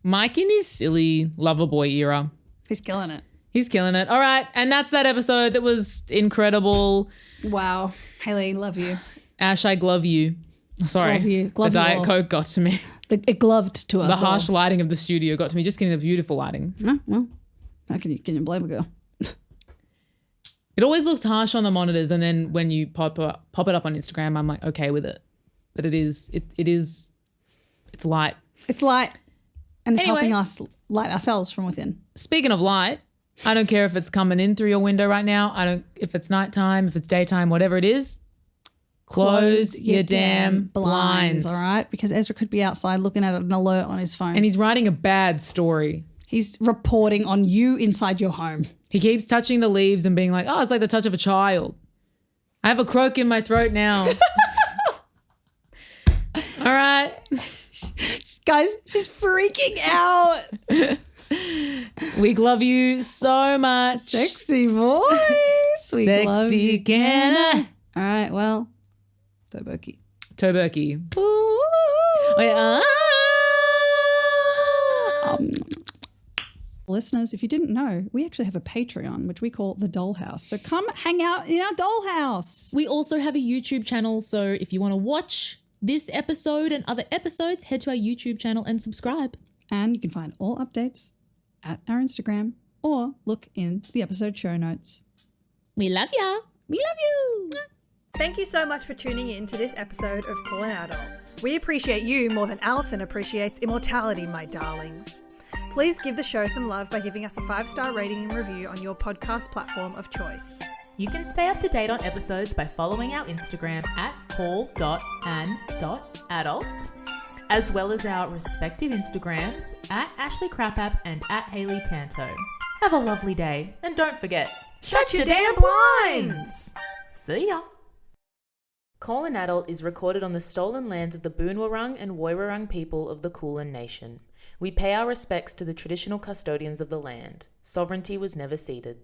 Mike in his silly lover boy era. He's killing it. He's killing it. All right. And that's that episode. That was incredible. Wow. Hayley, love you. Ash, I glove you. Sorry. Glove you. Glove the you Diet all. Coke got to me. It gloved to us. The harsh all. lighting of the studio got to me. Just kidding. The beautiful lighting. Oh, well, how can you blame a girl? It always looks harsh on the monitors. And then when you pop it up on Instagram, I'm like, okay with it. But it's light. It's light. And it's Anyway. helping us light ourselves from within. Speaking of light, I don't care if it's coming in through your window right now. If it's nighttime, if it's daytime, whatever it is, close your damn blinds. All right? Because Ezra could be outside looking at an alert on his phone. And he's writing a bad story. He's reporting on you inside your home. He keeps touching the leaves and being like, oh, it's like the touch of a child. I have a croak in my throat now. All right. Guys, she's freaking out. We love you so much. Sexy voice. We love Sexy you. Canna. All right, well, Toberky. Toberky. Ooh. Oh, yeah. Listeners, if you didn't know, we actually have a Patreon, which we call the Dollhouse. So come hang out in our dollhouse. We also have a YouTube channel, so if you want to watch this episode and other episodes, head to our YouTube channel and subscribe. And you can find all updates at our Instagram or look in the episode show notes. We love ya. We love you. Thank you so much for tuning in to this episode of Call an Adult. We appreciate you more than Alison appreciates immortality, my darlings. Please give the show some love by giving us a 5-star rating and review on your podcast platform of choice. You can stay up to date on episodes by following our Instagram at call.an.adult, as well as our respective Instagrams at Ashley Crapapp and at Hayley Tanto. Have a lovely day, and don't forget, shut your damn blinds! See ya! Call an Adult is recorded on the stolen lands of the Boonwurrung and Woiwurrung people of the Kulin Nation. We pay our respects to the traditional custodians of the land. Sovereignty was never ceded.